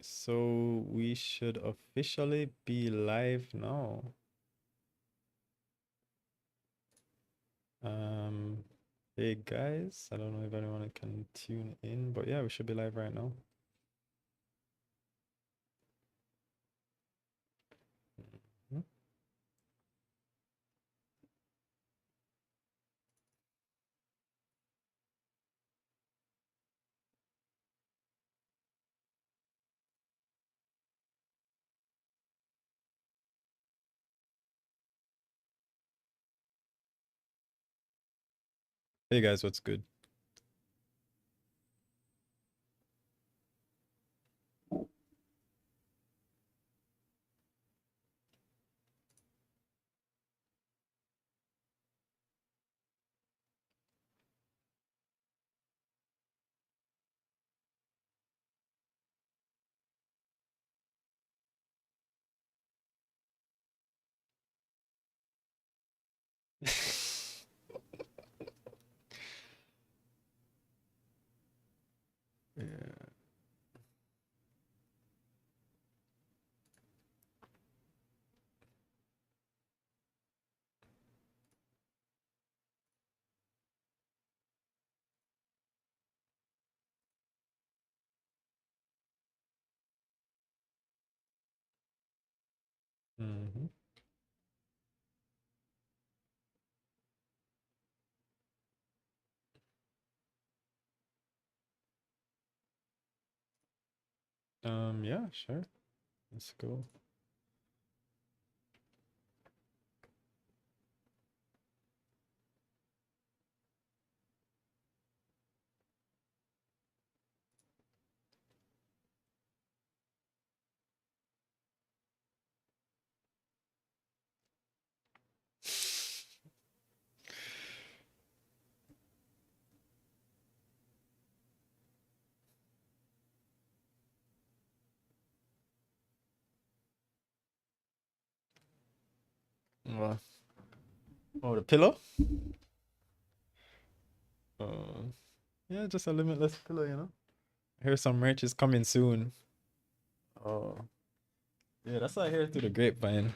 So we should officially be live now. Um, hey guys, I don't know if anyone can tune in, but yeah, we should be live right now. Mhm. Hey guys, what's good? Yeah. Mm-hmm. Yeah, sure. Let's go. What? Oh, the pillow? Uh, yeah, just a limitless pillow, you know. I hear some merch is coming soon. Oh, yeah, that's what I hear through the grapevine.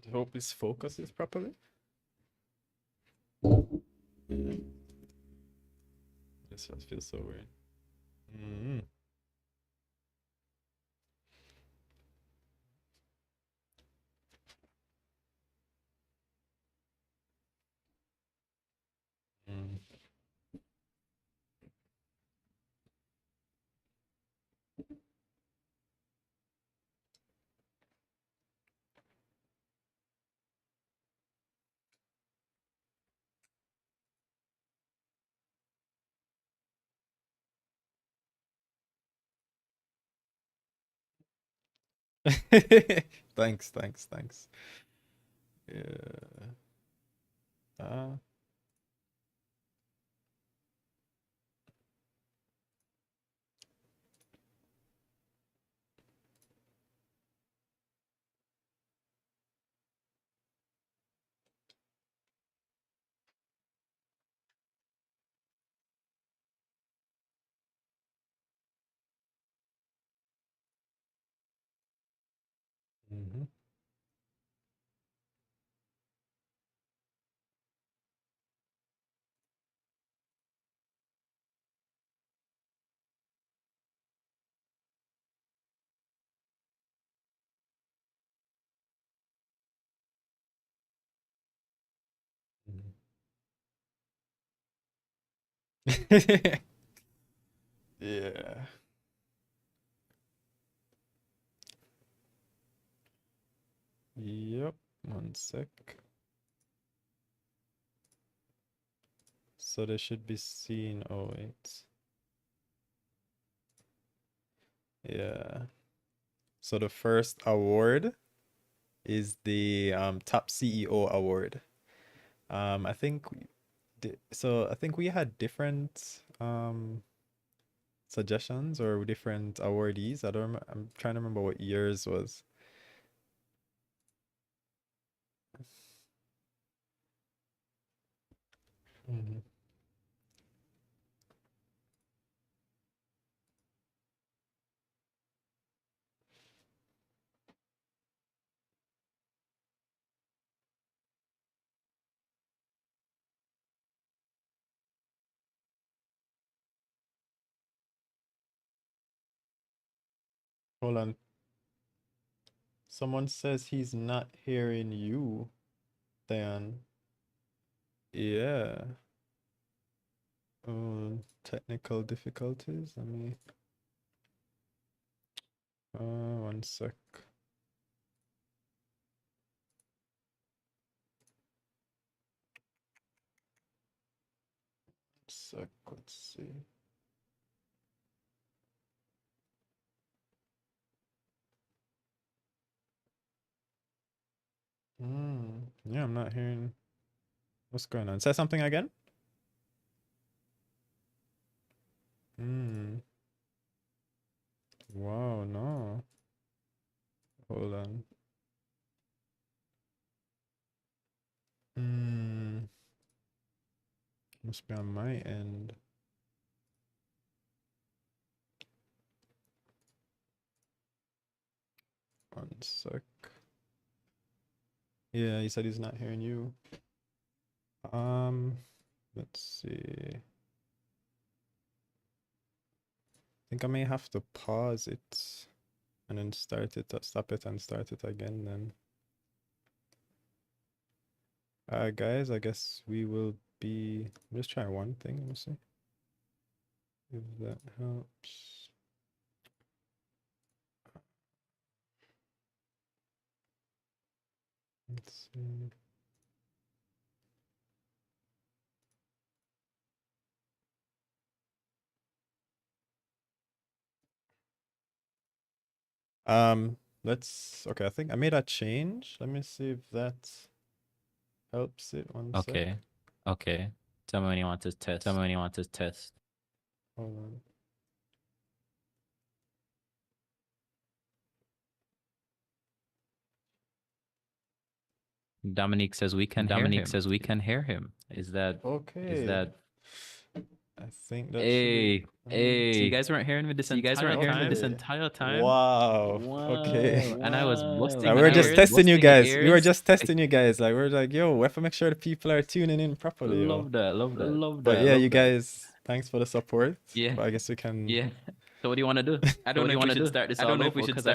I hope this focuses properly. Yeah. This just feels so weird. Mm-hmm. Thanks, thanks, thanks. Yeah. Uh, mhm. Mhm. Yeah. Yep. One sec. So they should be seen. Oh, wait. Yeah. So the first award is the top CEO award. I think so I think we had different suggestions or different awardees. I'm trying to remember what yours was. Mhm. Hold on. Someone says he's not hearing you, Thaon. Yeah. Technical difficulties. Let me. One sec. Let's see. Yeah, I'm not hearing. What's going on? Say something again. Wow, no. Hold on. Must be on my end. One sec. Yeah, he said he's not hearing you. Let's see. I think I may have to pause it and then start it, stop it and start it again then. Guys, I guess we will be, just try one thing, let me see if that helps. Let's see. Okay, I think I made a change. Let me see if that helps it. One sec. Okay. Tell me when you want to test. Hold on. Dominique says we can hear him. Is that okay? I think that Hey, so you guys weren't hearing me this entire time? Wow. Okay. And I was busting we my were just ears, testing you busting my guys. We were ears. just testing you guys. Like we're like, yo, we have to make sure the people are tuning in properly. Yo. Love that. But yeah, you guys, thanks for the support. Yeah. But I guess we can. Yeah. So what do you want to do? I don't know if we should start this all over because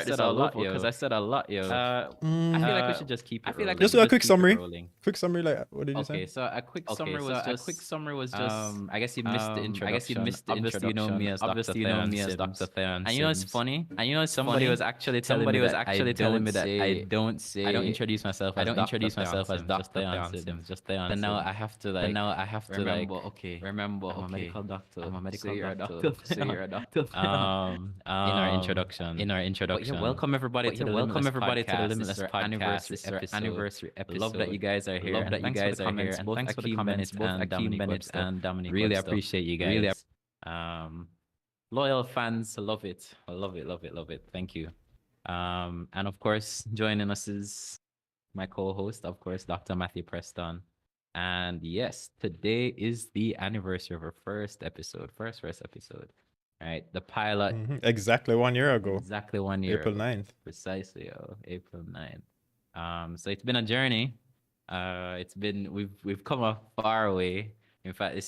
I said a lot, yo. I feel like we should just keep it rolling. Just do a quick summary. Quick summary, like what did you say? Okay, so a quick summary was just. I guess you missed the introduction. Obviously, you know me as Dr. Thaon. And you know it's funny. Somebody was actually telling me that I don't introduce myself as Dr. Thaon. And now I have to remember. Okay, I'm a medical doctor. So you're a doctor. In our introduction. But yeah, welcome everybody to the Limitless podcast. This is our anniversary episode. Love that you guys are here. Thanks for the comments, both Akeem Bennett and Dominic. Really appreciate you guys. Loyal fans, love it. Love it. Thank you. And of course, joining us is my co-host, of course, Dr. Matthew Preston. And yes, today is the anniversary of our first episode. Right, the pilot. Exactly 1 year ago. Exactly 1 year. April 9th. Precisely, April 9th. So it's been a journey. We've come a far way. In fact,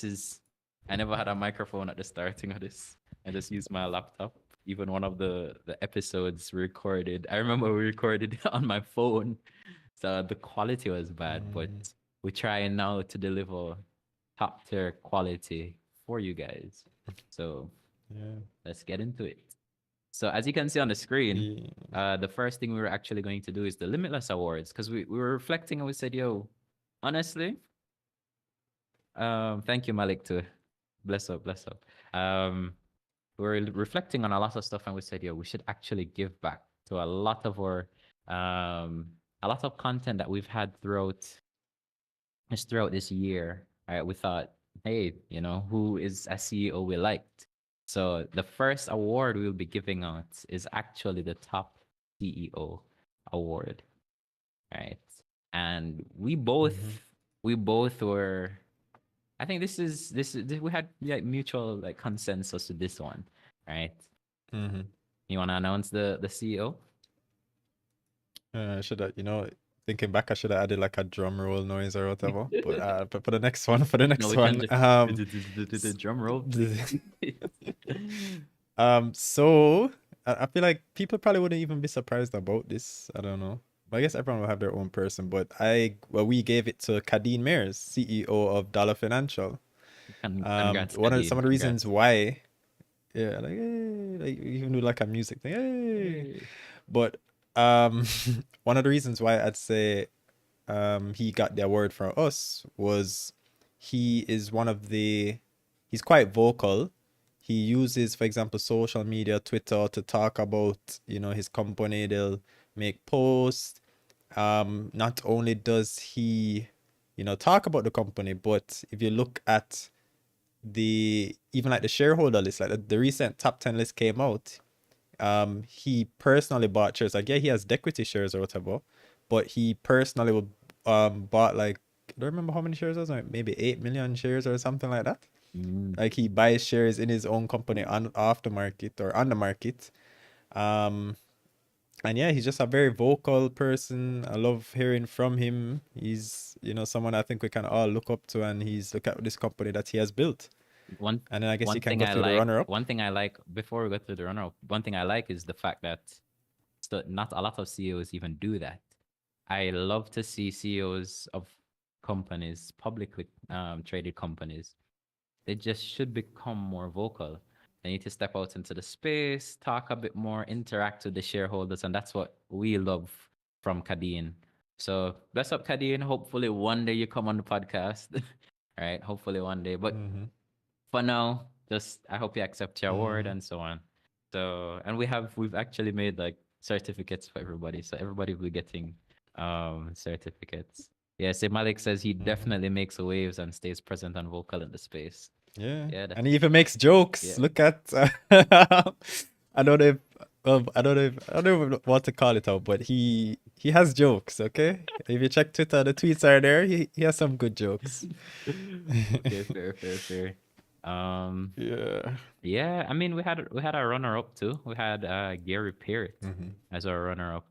I never had a microphone at the starting of this. I just used my laptop. Even one of the episodes recorded. I remember we recorded on my phone, so the quality was bad. But we're trying now to deliver top tier quality for you guys. So let's get into it. So as you can see on the screen, the first thing we were actually going to do is the Limitless Awards, because we were reflecting and we said, yo, honestly, thank you, Malik, too. Bless up. We were reflecting on a lot of stuff and we said, yo, we should actually give back to a lot of our, a lot of content that we've had throughout this year. Right? We thought, hey, who is a CEO we liked? So the first award we'll be giving out is actually the top CEO award, right? And we both were. I think this is we had like mutual like consensus to this one, right? You want to announce the CEO? I should have, thinking back, I should have added like a drum roll noise or whatever. But for the next one, the drum roll. So I feel like people probably wouldn't even be surprised about this. I don't know. But I guess everyone will have their own person. But we gave it to Kadeen Mears, CEO of Dollar Financial. Congrats, One of Kadeen. some of the reasons Congrats. why, yeah, like, hey, like you even do like a music thing, hey. But one of the reasons why I'd say he got the award from us was he is one of the he's quite vocal. He uses, for example, social media, Twitter, to talk about, his company. They'll make posts. Not only does he, talk about the company, but if you look at even like the shareholder list, like the recent top 10 list came out, he personally bought shares. Like, yeah, he has equity shares or whatever, but he personally bought, like, I don't remember how many shares it was, like maybe 8 million shares or something like that. Like, he buys shares in his own company off the market or on the market. And yeah, he's just a very vocal person. I love hearing from him. He's, someone I think we can all look up to, and look at this company that he has built. And then I guess you can go through the runner-up. One thing I like, before we go through the runner-up, one thing I like is the fact that not a lot of CEOs even do that. I love to see CEOs of companies, publicly traded companies, they just should become more vocal. They need to step out into the space, talk a bit more, interact with the shareholders, and that's what we love from Kadeen. So bless up, Kadeen. Hopefully one day you come on the podcast. All right, hopefully one day. But for now, just I hope you accept your award and so on. So, and we've actually made like certificates for everybody. So everybody will be getting certificates. Yeah, so Malik says he definitely makes waves and stays present and vocal in the space. Yeah, and he even makes jokes. Yeah. Look at I don't know even what to call it out, but he has jokes. Okay, if you check Twitter, the tweets are there. He has some good jokes. Okay, fair. Yeah. I mean, we had a runner up too. We had Gary Peart as our runner up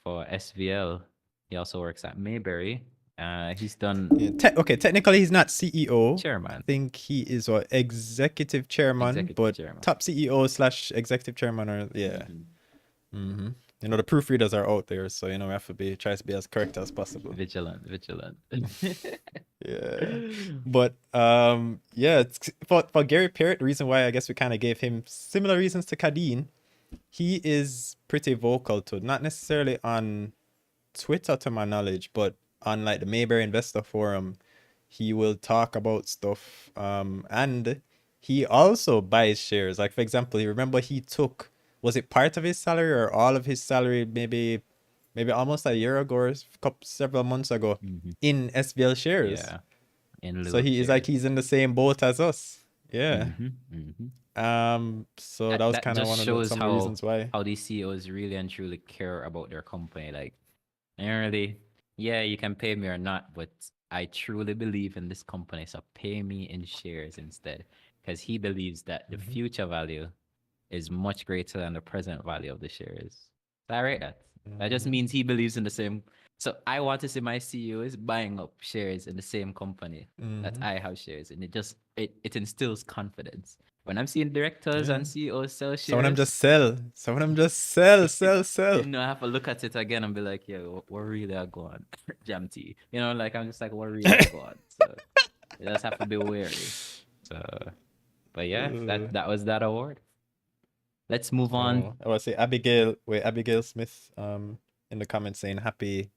for SVL. He also works at Mayberry. He's done. Yeah, technically he's not CEO. Chairman. I think he is executive chairman, top CEO / executive chairman, or yeah. The proofreaders are out there, so we have to try to be as correct as possible. Vigilant. Yeah, but yeah, for Gary Peart, the reason why I guess we kind of gave him similar reasons to Kadeen, he is pretty vocal too, not necessarily on Twitter to my knowledge, but on like the Mayberry Investor Forum, he will talk about stuff. And he also buys shares. Like, for example, you remember he took, was it part of his salary or all of his salary, maybe almost a year ago or several months ago, in SVL shares. Yeah. So he's in the same boat as us. Yeah. So that was kind of one of some reasons why. How these CEOs really and truly care about their company. Like, really, yeah, you can pay me or not, but I truly believe in this company, so pay me in shares instead, because he believes that the future value is much greater than the present value of the shares. So I rate that. That just means he believes in the same. So I want to see my CEOs buying up shares in the same company that I have shares, and it instills confidence. When I'm seeing directors and CEOs sell shares, some of them just sell. I have to look at it again and be like, yeah, what really are going? Jam tea. Like, I'm just like, what really are going? So you just have to be wary. So, but yeah, that was that award. Let's move on. I was say Abigail Smith in the comments saying happy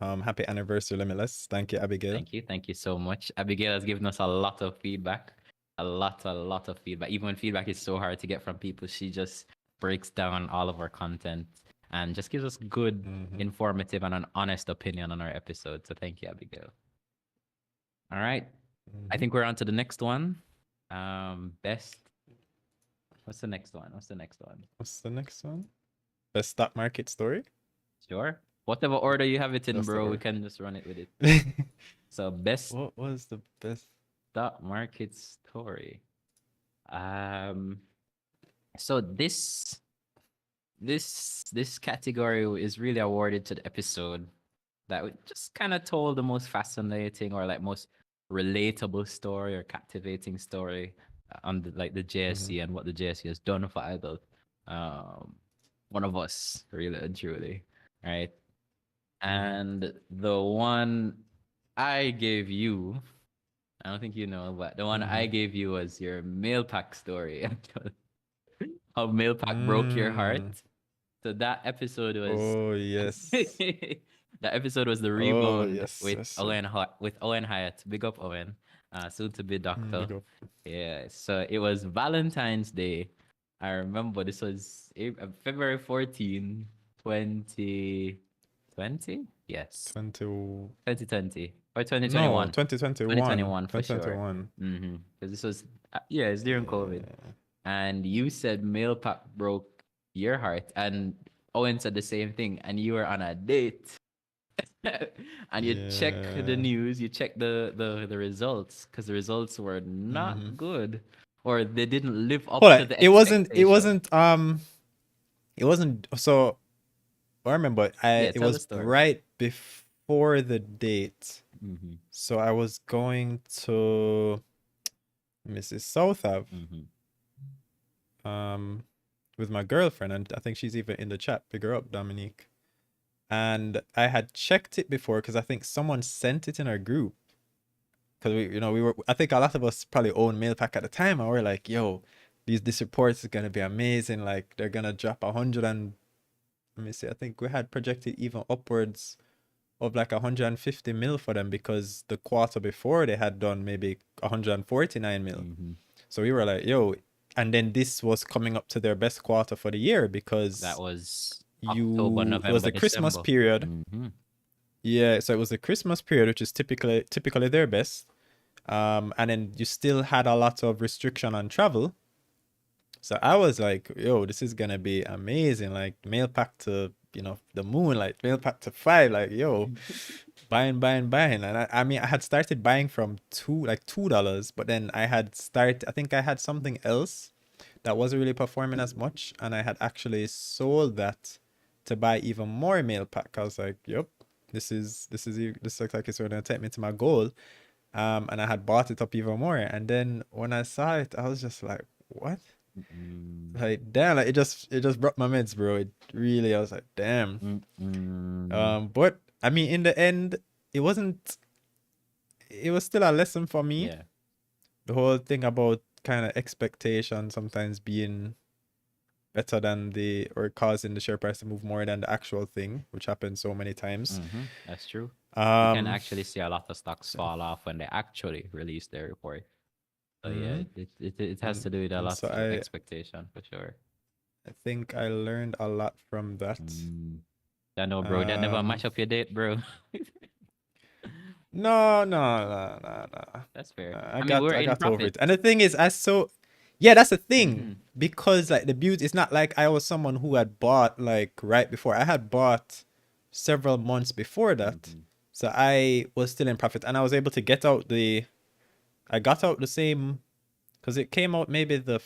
anniversary, Limitless. Thank you, Abigail. Thank you so much. Abigail has given us a lot of feedback. A lot of feedback. Even when feedback is so hard to get from people, she just breaks down all of our content and just gives us good, informative, and an honest opinion on our episode. So thank you, Abigail. All right. I think we're on to the next one. Best. What's the next one? Best stock market story? Sure. Whatever order you have it in, bro, we can just run it with it. So best. What was the best stock market story? So this category is really awarded to the episode that just kind of told the most fascinating or like most relatable story or captivating story on the JSE and what the JSE has done for adults. um, one of us, really and truly, right? And the one I gave you, I don't think you know, but the one I Mm-hmm. gave you was your mail pack story. How mail pack broke your heart. Mm. So that episode was Oh yes. that episode was the Oh rebound yes. Yes, sir. With Owen Hyatt. Big up Owen, soon to be doctor. Big up. Yeah. So it was Valentine's Day. I remember this was February 14, 2020. Yes, 20. 2020 or No, 2021. 2021. 2021 for sure. 2021. Because this was yeah, it's during COVID. Yeah. And you said mail pack broke your heart, and Owen said the same thing, and you were on a date. And you check the Yeah. news, you check the results, because the results were Mm-hmm. not good, or they didn't live up Hold on. to the It wasn't. It expectation. wasn't. It wasn't. So I remember. Yeah, It tell the was story. right before the date. Mm-hmm. So I was going to Mrs. South Ave, Mm-hmm. um, with my girlfriend, and I think she's even in the chat. Pick her up, Dominique. And I had checked it before because I think someone sent it in our group. Because we were. I think a lot of us probably owned Mailpack at the time, and we're like, "Yo, this report is gonna be amazing. Like they're gonna drop 100 and let me see. I think we had projected even upwards of like 150 mil for them because the quarter before they had done maybe 149 mil. Mm-hmm. So we were like, yo, and then this was coming up to their best quarter for the year That because was October, it was November, the Christmas December. period. Mm-hmm. Yeah, so it was the Christmas period, which is typically their best. And then you still had a lot of restriction on travel. So I was like, yo, this is gonna be amazing. Like mail pack to, the moon, like mail pack to five, like yo, buying. And I mean I had started buying from $2, but then I think I had something else that wasn't really performing as much, and I had actually sold that to buy even more mail pack. I was like, yep, this looks like it's gonna take me to my goal. And I had bought it up even more. And then when I saw it, I was just like, what? Mm-mm. Like damn, like it just brought my meds, bro. It really, I was like, damn. Mm-mm. But I mean, in the end, it wasn't. It was still a lesson for me. Yeah. The whole thing about kind of expectation sometimes being better than or causing the share price to move more than the actual thing, which happens so many times. Mm-hmm. That's true. You can Um, actually see a lot of stocks so, fall off when they actually release their report. So yeah, mhm. it has and to do with a and lot so of expectation for sure. I think I learned a lot from that. Mm. I know, bro. That never Um, match up your date, bro. no, no, no, no, no. That's fair. I I mean, got we're I in got over profit. it. And the thing is, yeah, that's the thing. Mm-hmm. Because like the beauty, it's not like I was someone who had bought like right before. I had bought several months before that. Mm-hmm. So I was still in profit, and I was able to get out I got out the same because it came out maybe the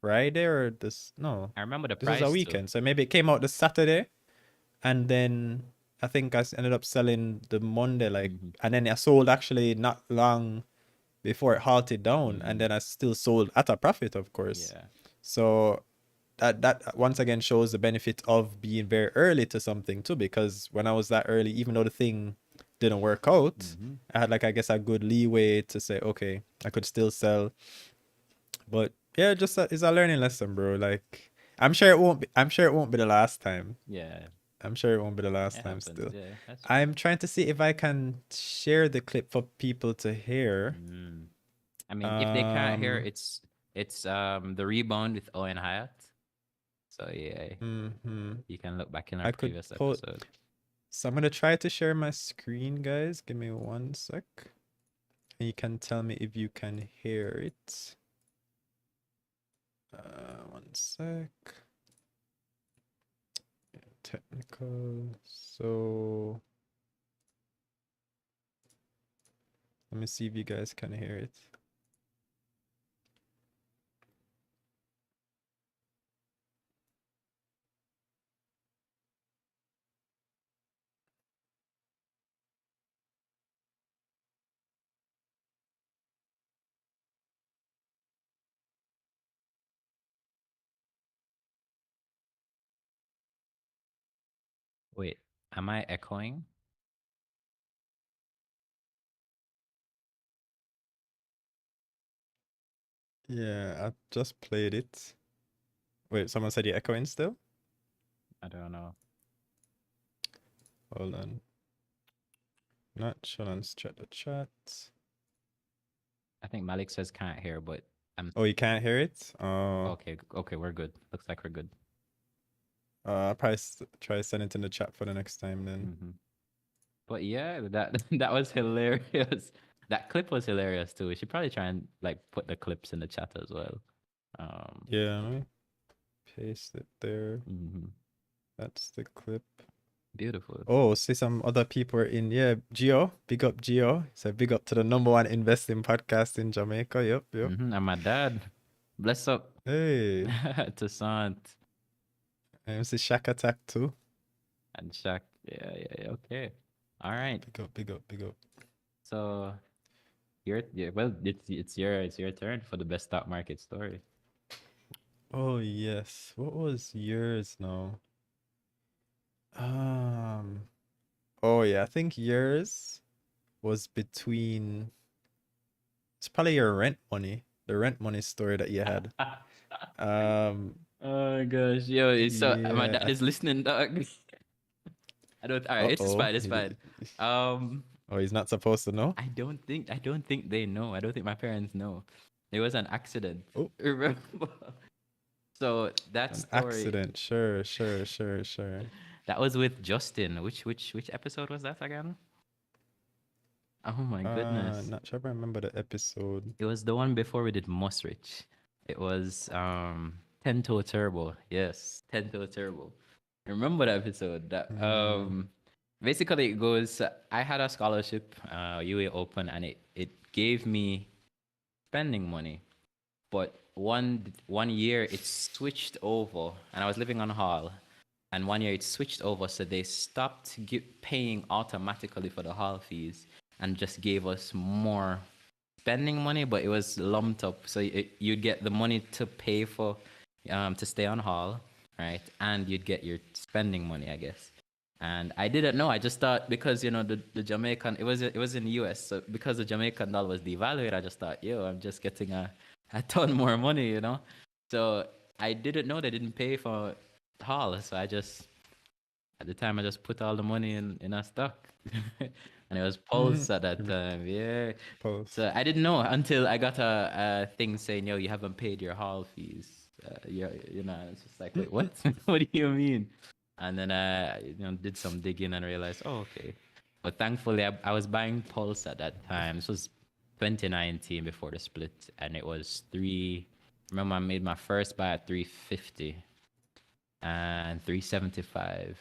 Friday or this no. I remember the This was a price too. weekend. So maybe it came out the Saturday, and then I think ended up selling the Monday, like, Mm-hmm. and then I sold actually not long before it halted down, and Mm-hmm. then I still sold at a profit, of course. Yeah. So that once again shows the benefit of being very early to something too, because when I was that early, even though the thing didn't work out, Mm-hmm. I had like I guess a good leeway to say, okay, I could still sell. But yeah, just it's a learning lesson, bro. Like I'm sure it won't be the last time. Yeah. I'm sure it won't be the last It time happens. still. Yeah. That's true. I'm trying to see if I can share the clip for people to hear. Mm. I mean, if they can't hear, Um, it's the rebound with Owen Hyatt. So yeah, mhm. you can look back in our I could previous pull. episode. So I'm gonna try to share my screen, guys. Give me one sec. And you can tell me if you can hear it. One sec. Technical. So let me see if you guys can hear it. Wait, am I echoing? Yeah, I just played it. Wait, someone said you're echoing still? I don't know. Hold on. Not sure. Let's check the chat. I think Malik says can't hear, but I'm. Oh, you can't hear it? Oh. Okay, we're good. Looks like we're good. I'll probably try to send it in the chat for the next time then. But yeah, that was hilarious. That clip was hilarious too. We should probably try and like put the clips in the chat as well. Yeah, let me paste it there. That's the clip. Beautiful. Oh, see some other people are in. Yeah, Gio. Big up Gio. So big up to the #1 investing podcast in Jamaica. Yep. And my dad. Bless up. Hey. To Sant. I see Shack Attack too. And Shaq. Yeah. Okay. All right. Big up. So it's your turn for the best stock market story. Oh yes. What was yours now? Oh yeah, I think yours was between, it's probably your rent money. The rent money story that you had. Oh gosh, yo, so my yeah, dad is listening, dog. I don't. All right, it's fine. It's fine. Oh, he's not supposed to know? I don't think they know. I don't think my parents know. It was an accident. Oh. Remember? So that An story. accident. Sure. That was with Justin. Which episode was that again? Oh my goodness. Not sure if I remember the episode. It was the one before we did Mosrich. It was 10 Toe Turbo. Yes, 10 Toe Turbo. I remember that episode. That basically it goes, I had a scholarship, UA Open, and it gave me spending money. But one year it switched over, and I was living on hall. And one year it switched over, so they stopped paying automatically for the hall fees and just gave us more spending money, but it was lumped up. So you'd get the money to pay for to stay on hall, right? And you'd get your spending money, I guess. And I didn't know. I just thought because the Jamaican, it was in the US, so because the Jamaican dollar was devalued, I just thought, yo, I'm just getting a ton more money, So I didn't know they didn't pay for hall, so I just at the time I just put all the money in a stock. And it was Pulse at that time, yeah. Pulse. So I didn't know until I got a thing saying, yo, you haven't paid your hall fees. It's just like, wait, what? What do you mean? And then I did some digging and realized, oh, okay. But thankfully, I was buying Pulse at that time. This was 2019 before the split, and it was remember I made my first buy at 350 and 375.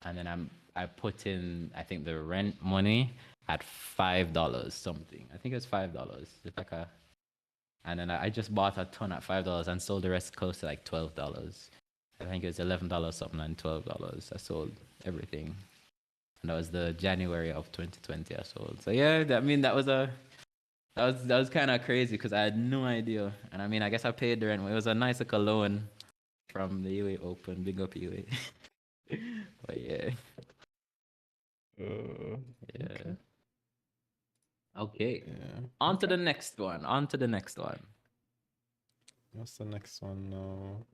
And then I put in, I think, the rent money at $5 something. I think it was $5. It's like and then I just bought a ton at $5 and sold the rest close to like $12. I think it was $11 something and $12. I sold everything. And that was the January of 2020 I sold. So yeah, that was kind of crazy because I had no idea. And I mean, I guess I paid the rent. It was a nice like loan from the UA Open. Big up UA. But yeah. Yeah. Okay. Yeah. On to the next one. What's the next one now?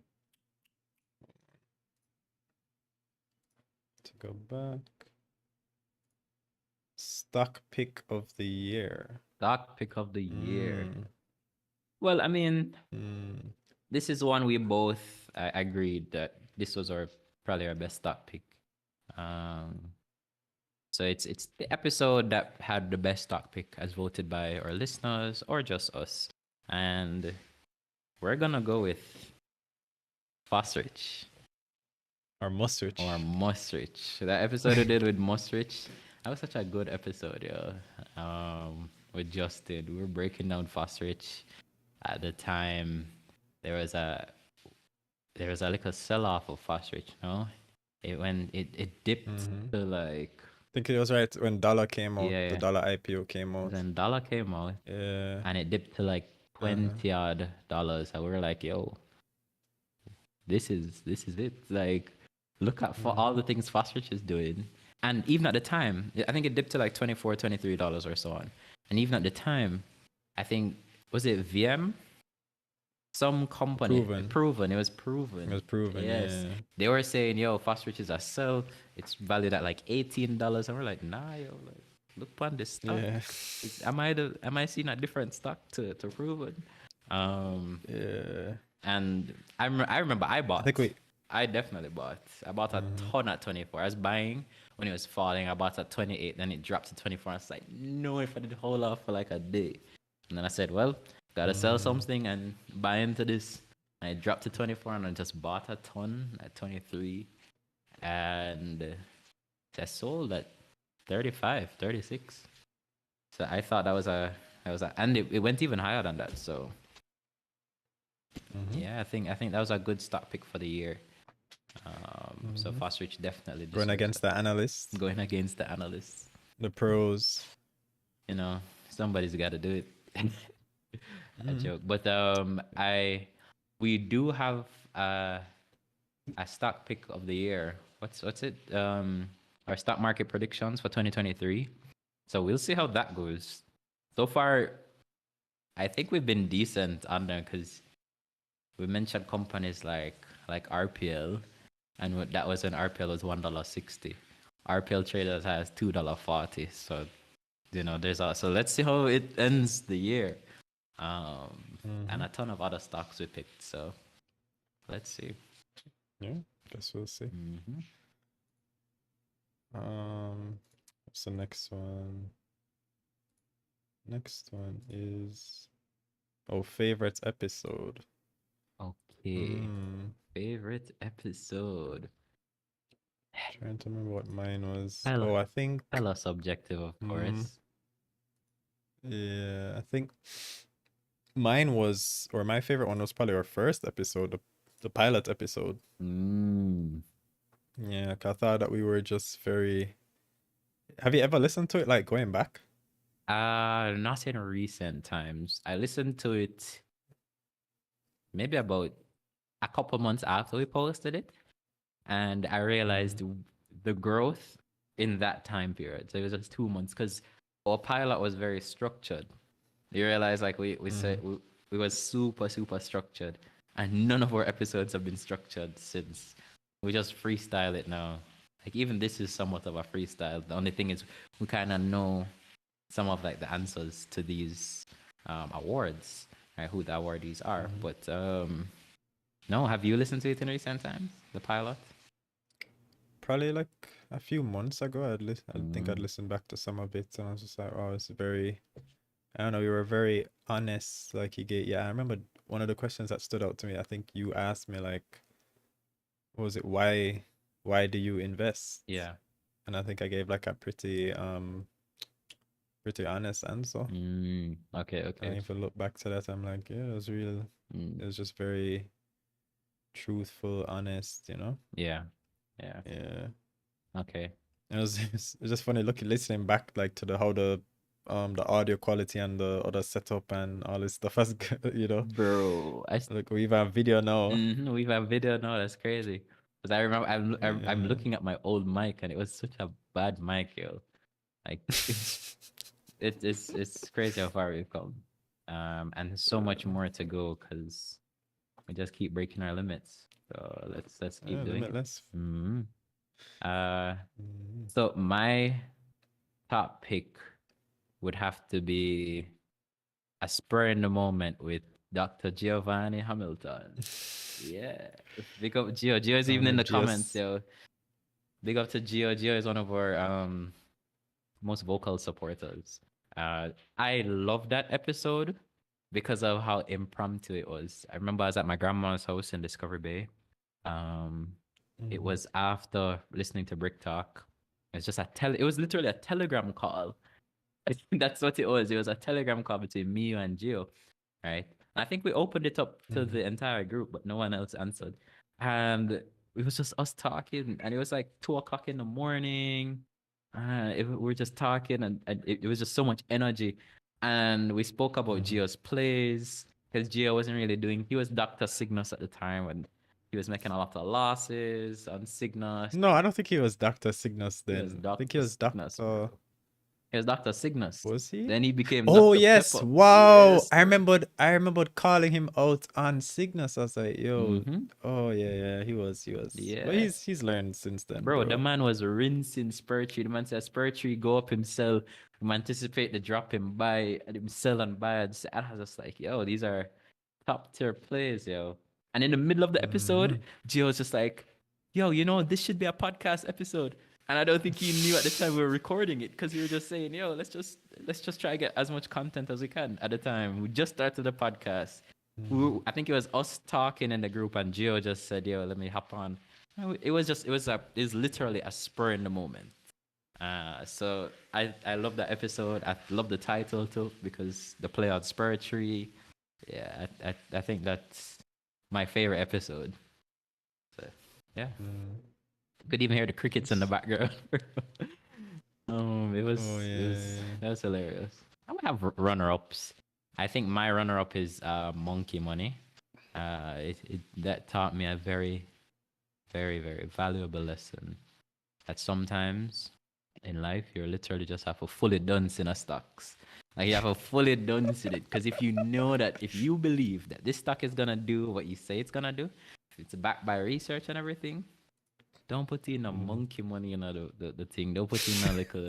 To go back. Stock pick of the year. Well, I mean, this is one we both agreed that this was probably our best stock pick. So it's the episode that had the best stock pick as voted by our listeners or just us. And we're gonna go with Fosrich. Or Musrich. That episode we did with Musrich, that was such a good episode, yo. With Justin. We were breaking down Fosrich. At the time, there was a like a sell-off of Fosrich, It dipped to like, I think it was right when Dollar came out. The Dollar IPO came out. Then Dollar came out. Yeah. And it dipped to like $20 odd. And we were like, yo, this is it. Like, look at for all the things Fast is doing. And even at the time, I think it dipped to like $24, $23 or so on. And even at the time, I think, was it VM? Some company, proven. It was proven. It was proven, yes. yeah. They were saying, yo, Fast Riches are sell. It's valued at like $18. And we're like, nah, yo, like, look upon this stock. Yeah. Am I seeing a different stock to proven? Yeah. And I remember I bought. I definitely bought. I bought a ton at 24. I was buying when it was falling. I bought at 28. Then it dropped to 24. I was like, no, if I did hold off for like a day. And then I said, well, gotta sell something and buy into this. And it dropped to 24 and I just bought a ton at 23. And I sold at 35, 36. So I thought that was and it went even higher than that. So yeah, I think that was a good stock pick for the year. So Fast Rich definitely going against the analysts. Going against the analysts. The pros. You know, somebody's got to do it. A joke, but we do have a stock pick of the year. What's it? Our stock market predictions for 2023. So we'll see how that goes. So far, I think we've been decent on there because we mentioned companies like RPL, and that was when RPL was $1.60. RPL traded as high as $2.40. So, you know, so let's see how it ends the year. And a ton of other stocks we picked. So let's see. Yeah, guess we'll see. What's the next one? Next one is favorite episode. Okay. Favorite episode. Trying to remember what mine was. I think hella subjective, of course. Yeah, I think mine was, or my favorite one was probably our first episode, the pilot episode. Yeah, 'cause I thought that we were just very. Have you ever listened to it, like going back? Not in recent times. I listened to it maybe about a couple months after we posted it, and I realized the growth in that time period. So it was just 2 months because our pilot was very structured. You realize, like we said, we was super structured, and none of our episodes have been structured since. We just freestyle it now. Like even this is somewhat of a freestyle. The only thing is we kind of know some of like the answers to these awards, right? Who the awardees are. But no, have you listened to it in recent times? The pilot? Probably like a few months ago. I think I'd listened back to some of it, and I was just like, oh, it's very. I don't know. You were very honest. Like you gave. Yeah, I remember one of the questions that stood out to me. I think you asked me like, what was it? Why do you invest? Yeah. And I think I gave like a pretty honest answer. Okay. And if I look back to that, I'm like, yeah, it was real. It was just very truthful, honest, you know? Yeah. Okay. It was just funny listening back like to how the audio quality and the other setup and all this stuff has you know. Bro, look, we even have video now. We even have video now. That's crazy. Because I remember I'm looking at my old mic and it was such a bad mic, yo. Like it's crazy how far we've come. And so much more to go because we just keep breaking our limits. So let's keep doing Limitless. it. So my top pick would have to be a spur in the moment with Dr. Giovanni Hamilton. Yeah. Big up Gio. Gio is even in the comments, so big up to Gio. Gio is one of our most vocal supporters. I love that episode because of how impromptu it was. I remember I was at my grandma's house in Discovery Bay. It was after listening to Brick Talk. It's just it was literally a Telegram call. I think that's what it was. It was a Telegram call between me and Gio, right? I think we opened it up to the entire group, but no one else answered. And it was just us talking, and it was like 2:00 in the morning. We were just talking, and it was just so much energy. And we spoke about Gio's plays because Gio wasn't really doing. He was Dr. Cygnus at the time, and he was making a lot of losses on Cygnus. No, I don't think he was Dr. Cygnus He was then. I think he Dr. was Cygnus, Dr. bro. He was Dr. Cygnus. Was he? Then he became Oh Dr. yes, Pepper. wow. Yes, I remembered calling him out on Cygnus. I was like, yo, Mm-hmm. oh yeah, he was. Yeah. But he's learned since then, Bro, bro. the man was rinsing Spurtree. The man said Spurtree go up himself. We anticipate the drop him buy and him sell and buy. And I was just like, yo, these are top tier plays, yo. And in the middle of the episode, Gio was just like, yo, you know, this should be a podcast episode. And I don't think he knew at the time we were recording it because we were just saying, yo, let's just try to get as much content as we can at the time. We just started the podcast. I think it was us talking in the group, and Gio just said, yo, let me hop on. It was literally a spur in the moment. So I love that episode. I love the title too because the play on Spurtree. Yeah, I think that's my favorite episode. So, yeah. Could even hear the crickets in the background. That was hilarious. I would have runner-ups. I think my runner-up is Monkey Money. That taught me a very, very, very valuable lesson. That sometimes in life you literally just have to fully dunce in a stocks. Like you have to fully dunce in it. Because if you believe that this stock is gonna do what you say it's gonna do, if it's backed by research and everything, don't put in a monkey money in the thing. Don't put in a little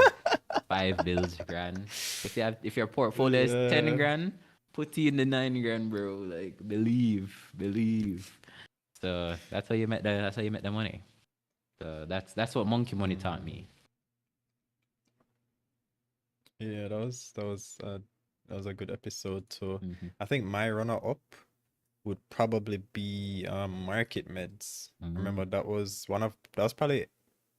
5 bills grand. If your portfolio is 10 grand, put in the 9 grand, bro. Like believe. So that's how you make the money. So that's what monkey money taught me. Yeah, that was a good episode too. I think my runner up would probably be market meds. I remember that was probably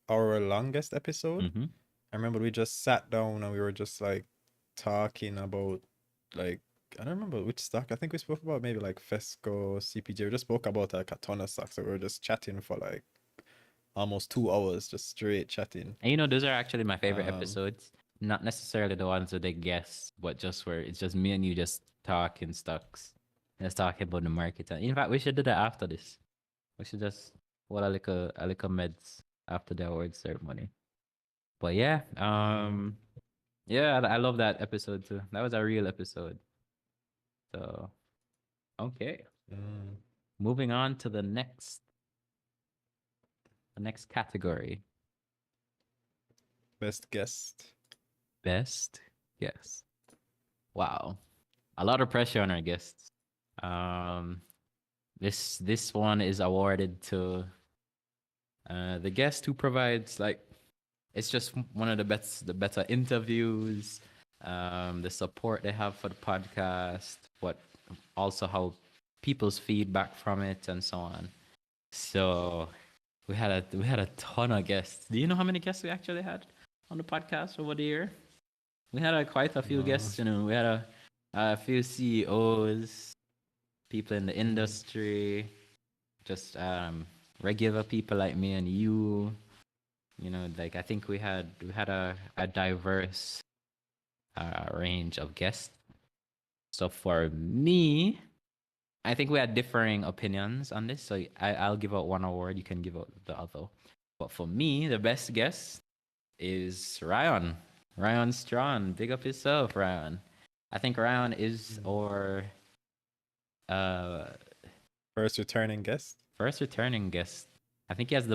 our longest episode. I remember we just sat down and we were just like talking about like I don't remember which stock. I think we spoke about maybe like Fesco, CPG. We just spoke about like a ton of stocks. So we were just chatting for like almost 2 hours, just straight chatting. And those are actually my favorite episodes. Not necessarily the ones with the guests, but just where it's just me and you just talking stocks. Just talking about the market. In fact, we should do that after this. We should just a little meds after the award ceremony. But yeah, yeah, I love that episode too. That was a real episode. So, okay. Moving on to the next category. Best guest. Wow, a lot of pressure on our guests. This one is awarded to the guest who provides it's just one of the better interviews, the support they have for the podcast, also how people's feedback from it and so on. So we had a ton of guests. Do you know how many guests we actually had on the podcast over the year? We had quite a few guests. We had a few CEOs, people in the industry, just regular people like me and you. I think we had a diverse range of guests. So for me, I think we had differing opinions on this. So I'll give out one award, you can give out the other. But for me, the best guest is Ryan. Ryan Strawn. Big up yourself, Ryan. I think Ryan is our first returning guest. I think he has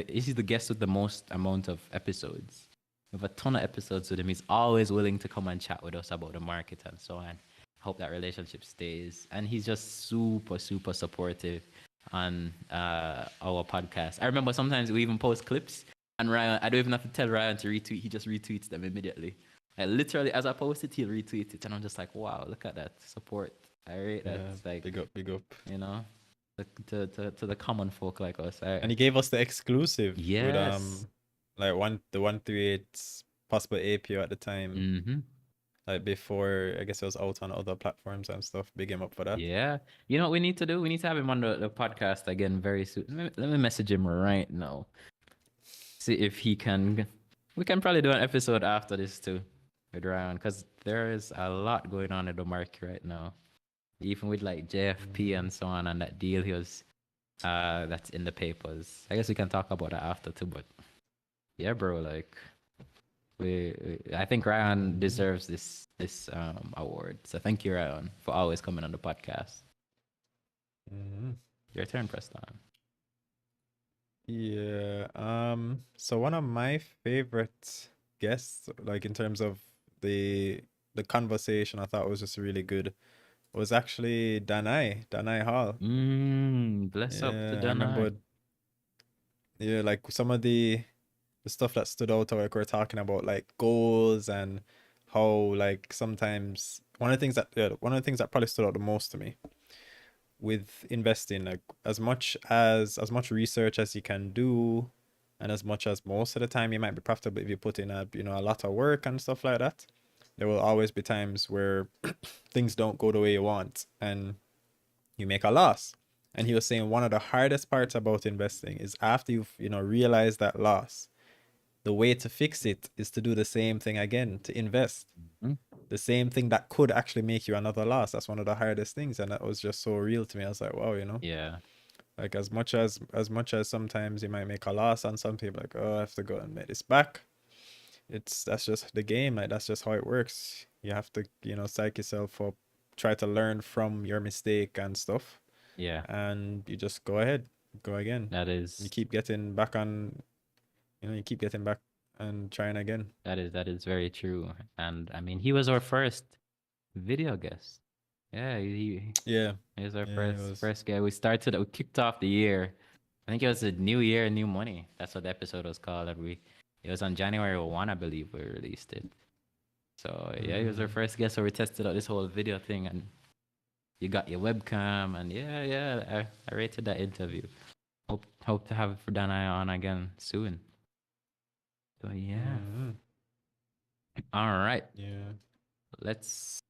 he's the guest with the most amount of episodes. We have a ton of episodes with him. He's always willing to come and chat with us about the market and so on. Hope that relationship stays. And he's just super, super supportive on our podcast. I remember sometimes we even post clips and Ryan, I don't even have to tell Ryan to retweet. He just retweets them immediately. Literally, as I post it, he'll retweet it. And I'm just like, wow, look at that support. I rate that. It's like, big up. To the common folk like us. And he gave us the exclusive. Yes. With the 138 possible APO at the time. Like before, I guess it was out on other platforms and stuff. Big him up for that. Yeah. You know what we need to do? We need to have him on the podcast again very soon. Let me message him right now. See if he can. We can probably do an episode after this too with Ryan, because there is a lot going on in the market right now. Even with like JFP and so on, and that deal he was that's in the papers. I guess we can talk about that after too, but yeah, bro, like I think Ryan deserves this award. So thank you, Ryan, for always coming on the podcast. Your turn, Preston. Yeah. So one of my favorite guests, like in terms of the conversation, I thought was just really good, was actually Danai Hall. Bless up to Yeah, I Danai. remember. Yeah, like some of the stuff that stood out, like we're talking about like goals and how like sometimes one of the things that probably stood out the most to me with investing, like as much research as you can do, and as much as most of the time you might be profitable if you put in a lot of work and stuff like that, there will always be times where things don't go the way you want and you make a loss. And he was saying one of the hardest parts about investing is after you've realized that loss, the way to fix it is to do the same thing again, to invest. The same thing that could actually make you another loss. That's one of the hardest things, and that was just so real to me. I was like, wow, Yeah. like as much as sometimes you might make a loss on something, like, oh, I have to go and make this back. That's just the game. Like that's just how it works. You have to psych yourself up, try to learn from your mistake and stuff. Yeah. And you just go ahead, go again. That is. You keep getting back on. You keep getting back and trying again. That is very true. And I mean, he was our first video guest. Yeah, he was our first guy. We kicked off the year. I think it was a New Year, New Money. That's what the episode was called. It was on January 1, I believe we released it. So yeah, he was our first guest. So we tested out this whole video thing, and you got your webcam, and I rated that interview. Hope to have Danai on again soon. So yeah. All right. Yeah. Let's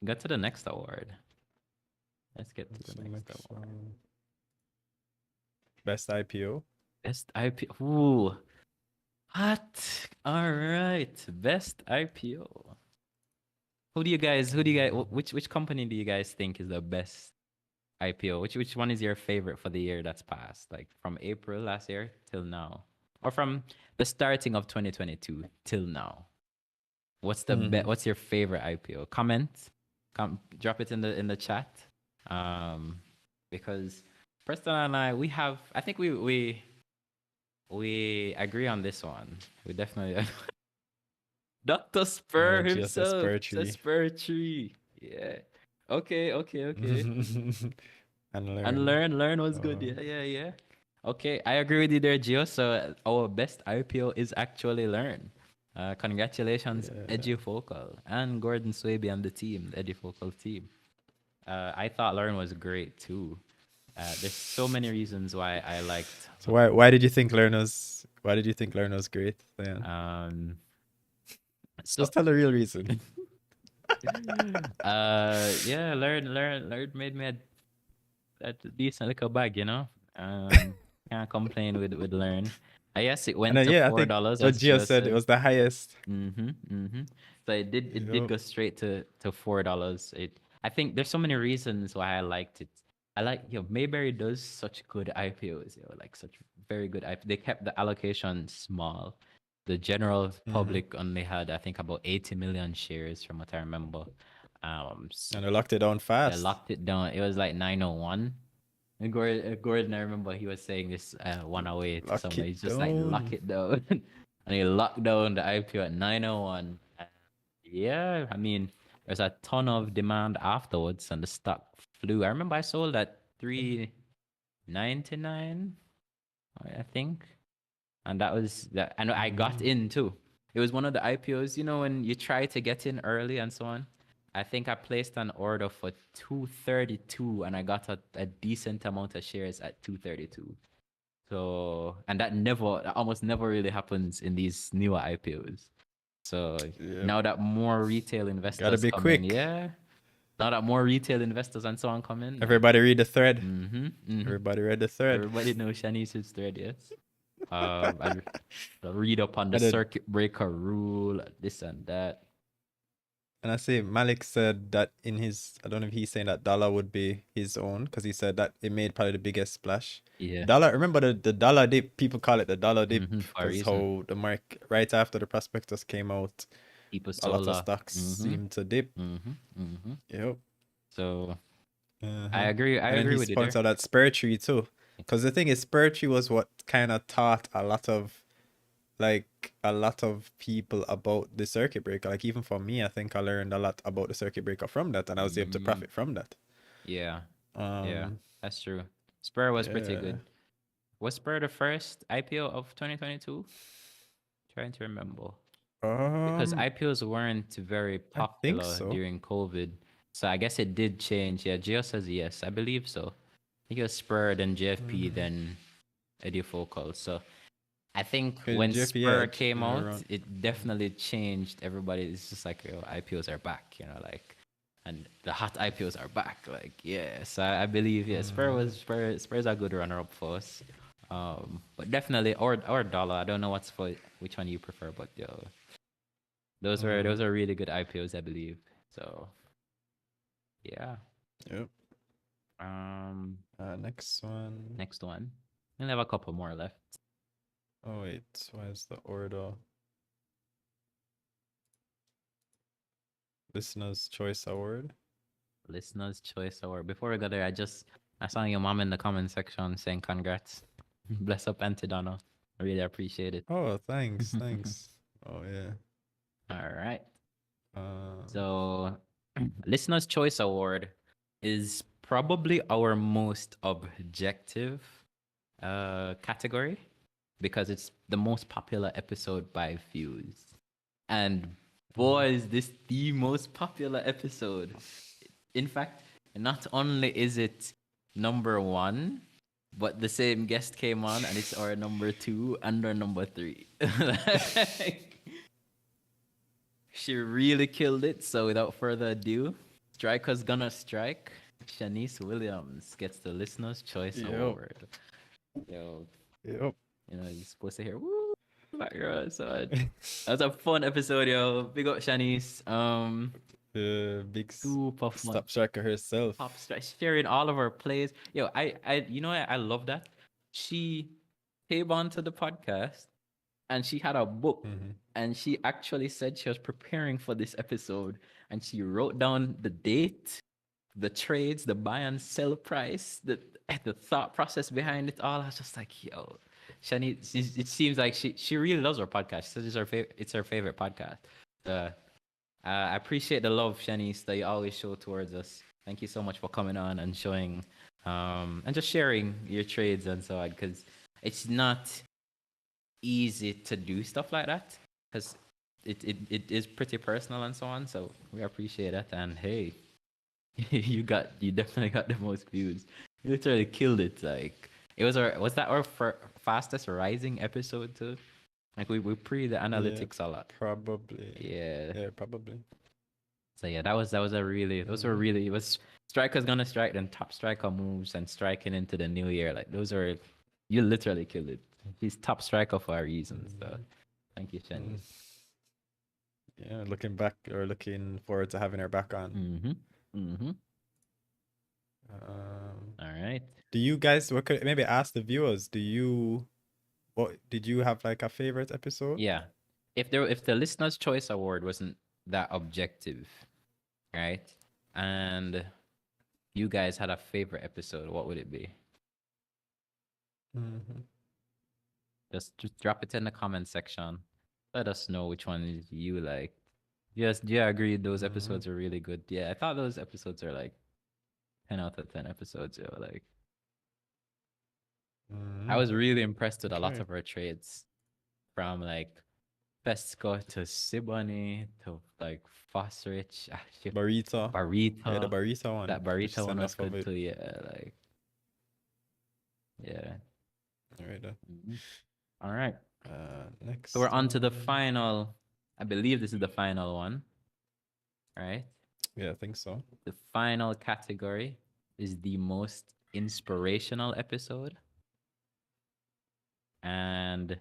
get to the next award. Let's get to the next award. Best IPO. Best IPO. Ooh. What? All right. Best IPO. Which company do you guys think is the best IPO? Which one is your favorite for the year that's passed? Like from April last year till now? Or from the starting of 2022 till now? What's what's your favorite IPO? Drop it in the chat. Because Preston and I think we agree on this one. We definitely Dr. Spur himself. Spur tree. Yeah. Okay. And learn was good. Yeah. Okay, I agree with you there, Gio. So our best IPO is actually Learn. Congratulations, Edufocal and Gordon Swaby and the team, the Edufocal team. I thought Learn was great too. There's so many reasons why I liked. So why did you think Learn was great? Then? Just tell the real reason. Learn made me a decent little bag, Can't complain with Learn. I guess it went to $4. What Gio said, it was the highest. So it did go straight to $4. I think there's so many reasons why I liked it. I like Mayberry does such good IPOs, like such very good IPOs. They kept the allocation small. The general public only had, I think, about 80 million shares from what I remember. And they locked it down fast. They locked it down. It was like 901. And Gordon, I remember he was saying this one away to somebody. He's just like, lock it down. And he locked down the IPO at 901. Yeah, I mean, there's a ton of demand afterwards and the stock flew. I remember I sold at $3.99, I think. And that was that. And I got in too. It was one of the IPOs, when you try to get in early and so on. I think I placed an order for 232 and I got a decent amount of shares at 232. So, and that almost never really happens in these newer IPOs. So now that more retail investors gotta be quick. now that more retail investors and so on come in. Everybody read the thread. Everybody read the thread. Everybody knows Shanice's thread, yes. I read up on the circuit breaker rule, this and that. And I say Malik said that in his, I don't know if he's saying that dollar would be his own because he said that it made probably the biggest splash. Yeah. Dollar, remember the dollar dip? People call it the dollar dip For a because reason. how the market right after the prospectus came out, People a lot of sold stocks seemed to dip. Yep. So Uh-huh. I agree. I And then agree he with you there. points out that Spirit Tree too, because the thing is, Spirit Tree was what kind of taught a lot of people about the circuit breaker. Like even for me, I think I learned a lot about the circuit breaker from that, and I was able to profit from that. Yeah. Yeah, that's true. Spur was pretty good. Was Spur the first IPO of 2022? Trying to remember. Because IPOs weren't very popular during COVID. So I guess it did change. Yeah, Gio says yes. I believe so. I think it was Spur, then JFP, then Edifocal. So I think when Spur came out, it definitely changed everybody. It's just like, yo, IPOs are back, you know, like, and the hot IPOs are back. Like, yeah. So I believe, yeah, Spur's a good runner up for us. But definitely, or dollar. I don't know which one you prefer, but yo, those are really good IPOs, I believe. So, yeah. Yep. Next one. Next one. We only have a couple more left. Oh wait, where's the order? Listener's Choice Award. Listener's Choice Award. Before we go there, I saw your mom in the comment section saying congrats. Bless up, Auntie Donna. I really appreciate it. Oh, thanks, thanks. Oh yeah. All right. So, Listener's Choice Award is probably our most objective category because it's the most popular episode by views. And boy, is this the most popular episode. In fact, not only is it number 1, but the same guest came on and it's our number 2 and our number 3. She really killed it. So without further ado, Striker's gonna strike. Shanice Williams gets the Listener's Choice Award. Yo. Yep. You know, you're supposed to hear woo background. So that was a fun episode, yo. Big up Shanice. Big super fun. Top striker herself. Top striker, sharing all of her plays. Yo, I you know I love that. She came onto the podcast and she had a book and she actually said she was preparing for this episode and she wrote down the date, the trades, the buy and sell price, the thought process behind it all. I was just like, yo, Shani, it seems like she really loves her podcast. She says it's her favorite podcast. I appreciate the love, Shanice, that you always show towards us. Thank you so much for coming on and showing and just sharing your trades and so on, because it's not easy to do stuff like that because it is pretty personal and so on. So we appreciate that. And hey, you definitely got the most views. You literally killed it. Like was that our fastest rising episode too? Like we pre the analytics a lot. Probably. Yeah, probably. So yeah, those were really, it was Striker's gonna strike, then Top Striker moves and striking into the new year. Like you literally killed it. He's Top Striker for a reason. So thank you, Shani. Yeah, looking forward to having her back on. All right. Do you guys maybe ask the viewers? Did you have like a favorite episode? Yeah. If the Listener's Choice Award wasn't that objective, right? And you guys had a favorite episode, what would it be? Just drop it in the comment section. Let us know which one you like. Yes, yeah, I agree. Those episodes are really good. Yeah, I thought those episodes are like 10 out of 10 episodes. Yo, like, I was really impressed with a lot of her trades, from like Pesco to Siboney to like Fosrich. Barita. Yeah, the Barita one. That Barita one was good too. Yeah, like, yeah. All right. Next. So we're on to the final. I believe this is the final one. Right? Yeah, I think so. The final category is the most inspirational episode. And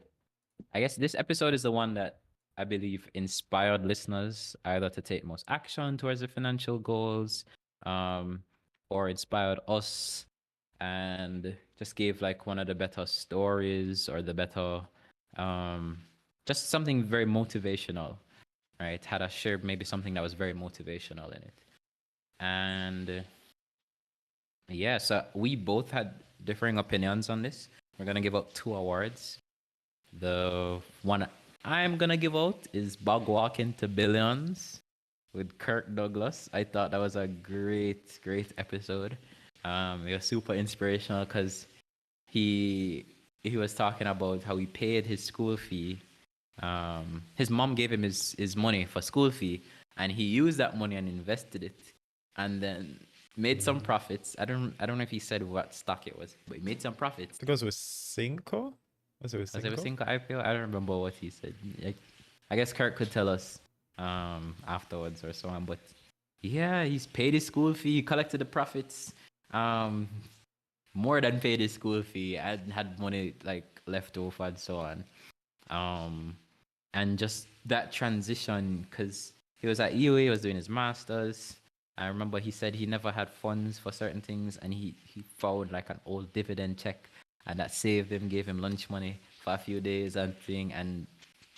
I guess this episode is the one that I believe, inspired listeners either to take most action towards the financial goals, um, or inspired us and just gave like one of the better stories or the better, um, just something very motivational, right? Had a shared maybe something that was very motivational in it. And yeah, so we both had differing opinions on this. We're gonna give out 2 awards. The one I'm gonna give out is Bog Walking to Billions with Kirk Douglas. I thought that was a great, great episode. It was super inspirational because he he was talking about how he paid his school fee. His mom gave him his money for school fee, and he used that money and invested it, and then made some profits. I don't know if he said what stock it was, but he made some profits. Because with Cinco? Was it with Was it with Cinco? Cinco IPO? I don't remember what he said. I guess Kurt could tell us afterwards or so on. But yeah, he's paid his school fee, he collected the profits, more than paid his school fee, and had money like left over and so on. And just that transition, because he was at EUA, he was doing his masters. I remember he said he never had funds for certain things, and he found like an old dividend check, and that saved him, gave him lunch money for a few days and thing, and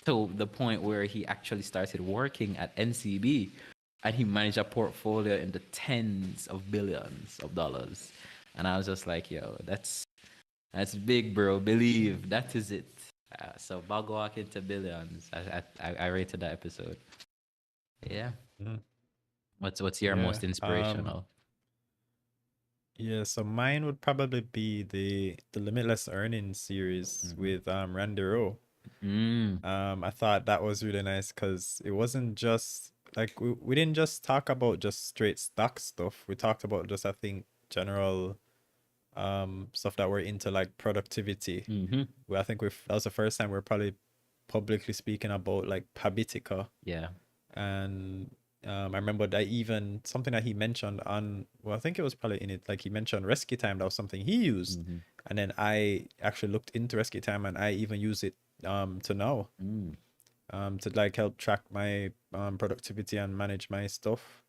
to the point where he actually started working at NCB, and he managed a portfolio in the tens of billions of dollars. And I was just like, yo, that's big, bro. Believe that is it. So Bog Walking to Billions. I rated that episode. Yeah. Mm. What's your Yeah, most inspirational? Yeah, so mine would probably be the Limitless Earnings series with Randy Rowe. I thought that was really nice because it wasn't just like we didn't just talk about just straight stock stuff. We talked about just, I think, general stuff that we're into, like productivity. I think that was the first time we're probably publicly speaking about like Habitica. Yeah. And I remember that even something that he mentioned on, well, I think it was probably in it, like he mentioned Rescue Time. That was something he used. And then I actually looked into Rescue Time, and I even use it to now to like help track my productivity and manage my stuff.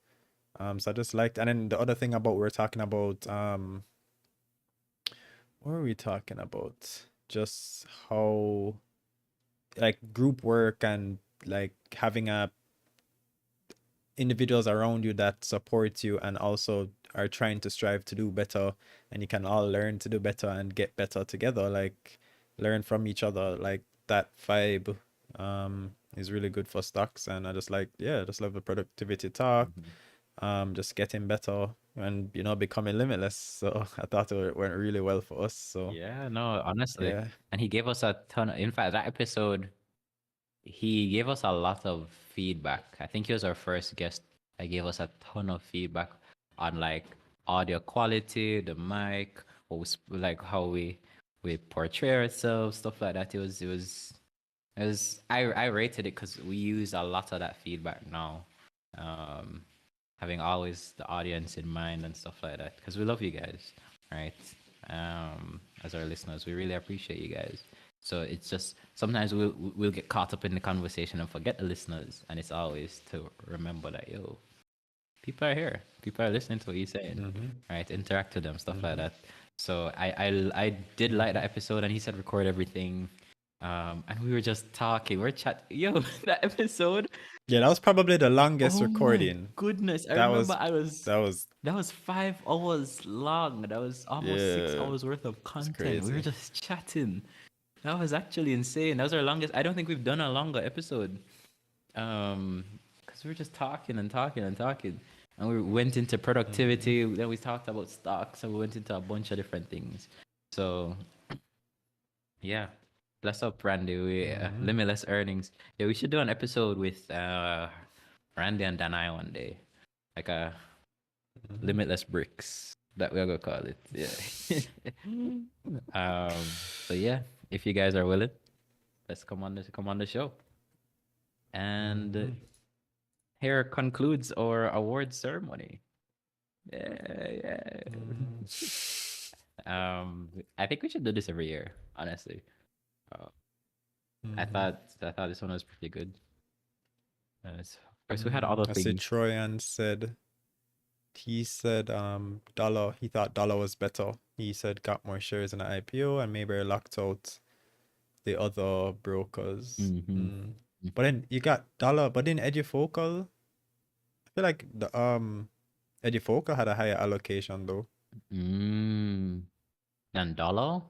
So I just liked, and then the other thing about, we're talking about what are we talking about? Just how like group work and like having a individuals around you that support you and also are trying to strive to do better, and you can all learn to do better and get better together, like learn from each other. Like that vibe is really good for stocks. And I just like, yeah, just love the productivity talk, just getting better and becoming limitless. So I thought it went really well for us. So Yeah, no, honestly. yeah. And he gave us a ton of, in fact, that episode, he gave us a lot of feedback. I think he was our first guest. I gave us a ton of feedback on like audio quality, the mic, like how we portray ourselves, stuff like that. I rated it because we use a lot of that feedback now. Having always the audience in mind and stuff like that, because we love you guys, right? As our listeners, we really appreciate you guys. So it's just sometimes we'll get caught up in the conversation and forget the listeners, and it's always to remember that, yo, people are here, people are listening to what you're saying, right? Interact with them, stuff like that. So I did like that episode, and he said record everything. And we were just talking. We're chatting. Yo, that episode. Yeah, that was probably the longest Oh recording. my goodness! I That remember was that was 5 hours long. That was almost 6 hours worth of content. We were crazy. just chatting. That was actually insane. That was our longest. I don't think we've done a longer episode. Because we were just talking and talking and talking, and we went into productivity. Then we talked about stocks, and we went into a bunch of different things. So, yeah. Bless up, Randy. Limitless earnings. Yeah, we should do an episode with Randy and Danai one day, like a limitless bricks that we're gonna call it. Yeah. So yeah, if you guys are willing, let's come on the show. And here concludes our award ceremony. Yeah. I think we should do this every year, honestly. I thought this one was pretty good. Of course, we had other I see things. Troyan said, he said dollar, he thought dollar was better. He said got more shares in the IPO and maybe locked out the other brokers. But then you got dollar, but then Edufocal, I feel like the Edufocal had a higher allocation though. And dollar?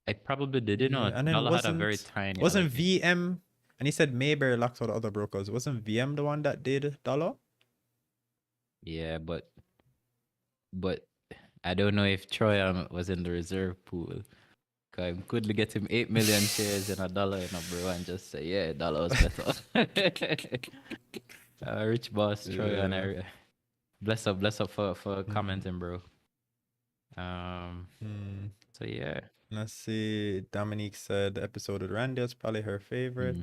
It probably didn't know. And then Dollar had a very tiny wasn't allocation. VM, and he said Mayberry locked out the other brokers. Wasn't VM the one that did dollar? Yeah, but I don't know if Troy was in the reserve pool. I could get him 8 million shares in a dollar in a bro and just say, yeah, dollar was better. Rich boss Troy and area. Bless up for commenting, bro. So yeah. Let's see. Dominique said the episode with Randy was probably her favorite.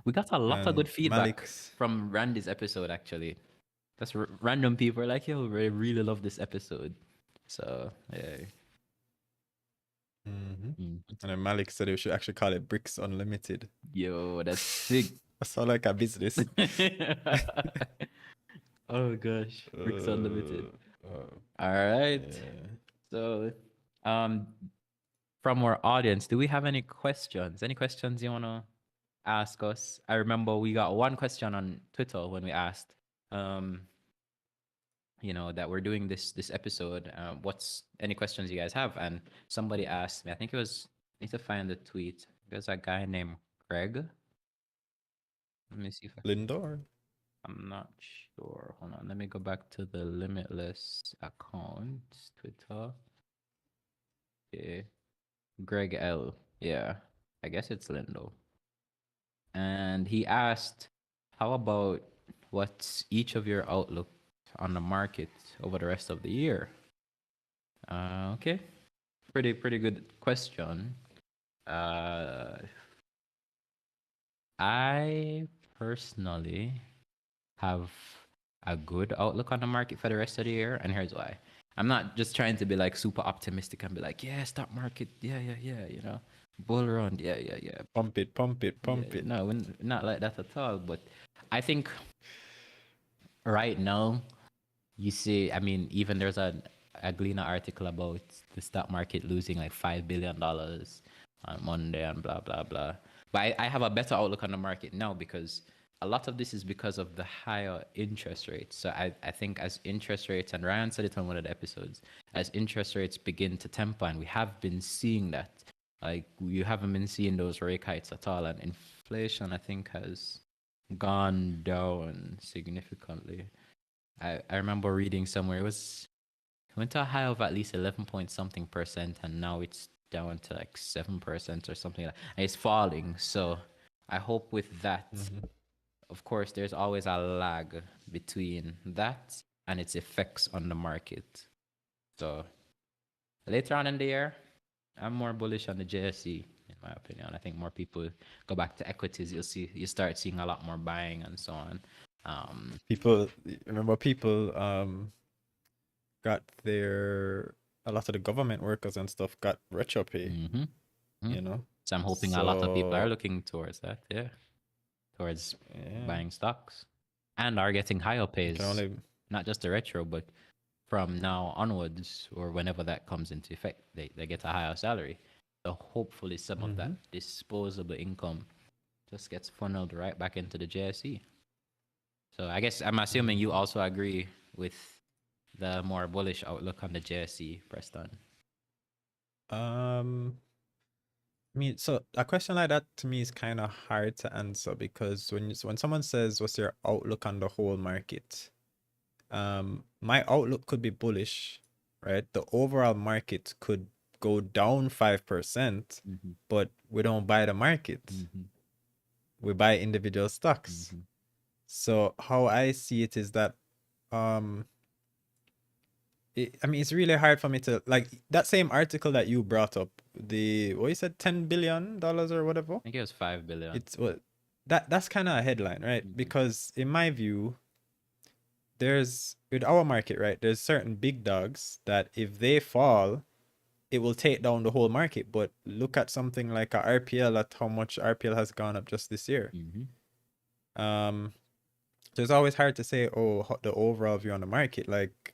We got a lot of good feedback from Randy's episode, actually. That's random people are like, yo, I really love this episode. So yeah. And then Malik said we should actually call it Bricks Unlimited. Yo, that's sick. That sounds like a business. Oh gosh, Bricks Unlimited. All right. Yeah. So, from our audience, do we have any questions? Any questions you wanna ask us? I remember we got one question on Twitter when we asked, you know, that we're doing this episode. What's any questions you guys have? And somebody asked me. I think it was. I need to find the tweet. There's a guy named Greg. Let me see if Lindor. I'm not sure. Hold on. Let me go back to the Limitless account, Twitter. Okay. Greg L. Yeah. I guess it's Lindo. And he asked, how about what's each of your outlook on the market over the rest of the year? Okay. Pretty good question. I personally have a good outlook on the market for the rest of the year, and here's why. I'm not just trying to be like super optimistic and be like, yeah, stock market, yeah, you know, bull run, yeah. Pump it. No, not like that at all. But I think right now, you see, I mean, even there's a Gleaner article about the stock market losing like $5 billion on Monday and blah, blah, blah. But I have a better outlook on the market now because a lot of this is because of the higher interest rates. So I think as interest rates, and Ryan said it on one of the episodes, as interest rates begin to temper, and we have been seeing that, like you haven't been seeing those rate hikes at all, and inflation I think has gone down significantly. I remember reading somewhere it went to a high of at least 11 point something percent, and now it's down to like 7% or something like that. And it's falling. So I hope with that, of course, there's always a lag between that and its effects on the market. So later on in the year, I'm more bullish on the JSE, in my opinion. I think more people go back to equities. You start seeing a lot more buying and so on. People got a lot of the government workers and stuff got retro pay. You know? So I'm hoping a lot of people are looking towards that, towards buying stocks and are getting higher pays. Not just the retro, but from now onwards or whenever that comes into effect, they get a higher salary. So hopefully some of that disposable income just gets funneled right back into the JSE. So I guess I'm assuming you also agree with the more bullish outlook on the JSE, Preston. I mean, so a question like that to me is kind of hard to answer because when someone says, what's your outlook on the whole market? My outlook could be bullish, right? The overall market could go down 5%, but we don't buy the market. We buy individual stocks. So how I see it is that, I mean, it's really hard for me to, like, that same article that you brought up, what you said, $10 billion or whatever? I think it was 5 billion. It's what that's kind of a headline, right? Because in my view, with our market, right, there's certain big dogs that if they fall, it will take down the whole market. But look at something like a RPL, at how much RPL has gone up just this year. So it's always hard to say, oh, the overall view on the market. Like,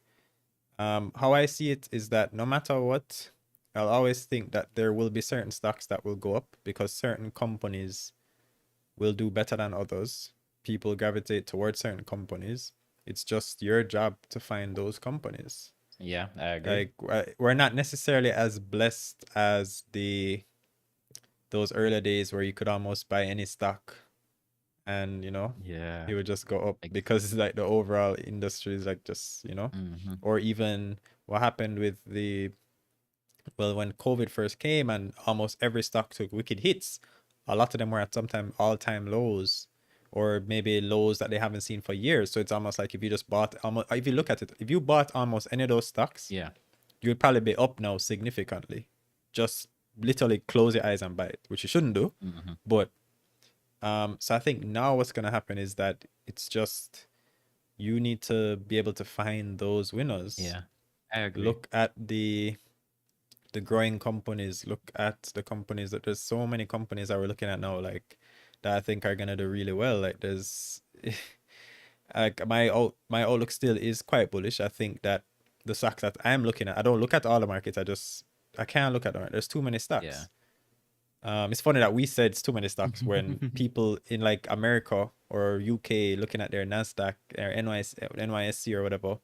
how I see it is that no matter what, I'll always think that there will be certain stocks that will go up because certain companies will do better than others. People gravitate towards certain companies. It's just your job to find those companies. Yeah, I agree. Like, we're not necessarily as blessed as those earlier days where you could almost buy any stock and it would just go up because it's like the overall industry is like just or even what happened with when COVID first came and almost every stock took wicked hits. A lot of them were at sometimes all-time lows, or maybe lows that they haven't seen for years. So it's almost like if you just bought if you look at it, if you bought almost any of those stocks, yeah, you would probably be up now significantly. Just literally close your eyes and buy it, which you shouldn't do. But so I think now what's gonna happen is that it's just you need to be able to find those winners. Yeah, I agree. Look at the growing companies. Look at the companies that there's so many companies that we're looking at now, like that I think are gonna do really well. Like there's like my outlook still is quite bullish. I think that the stocks that I'm looking at, I don't look at all the markets. I can't look at them. There's too many stocks. Yeah. It's funny that we said it's too many stocks when people in like America or UK looking at their Nasdaq or NYSE or whatever,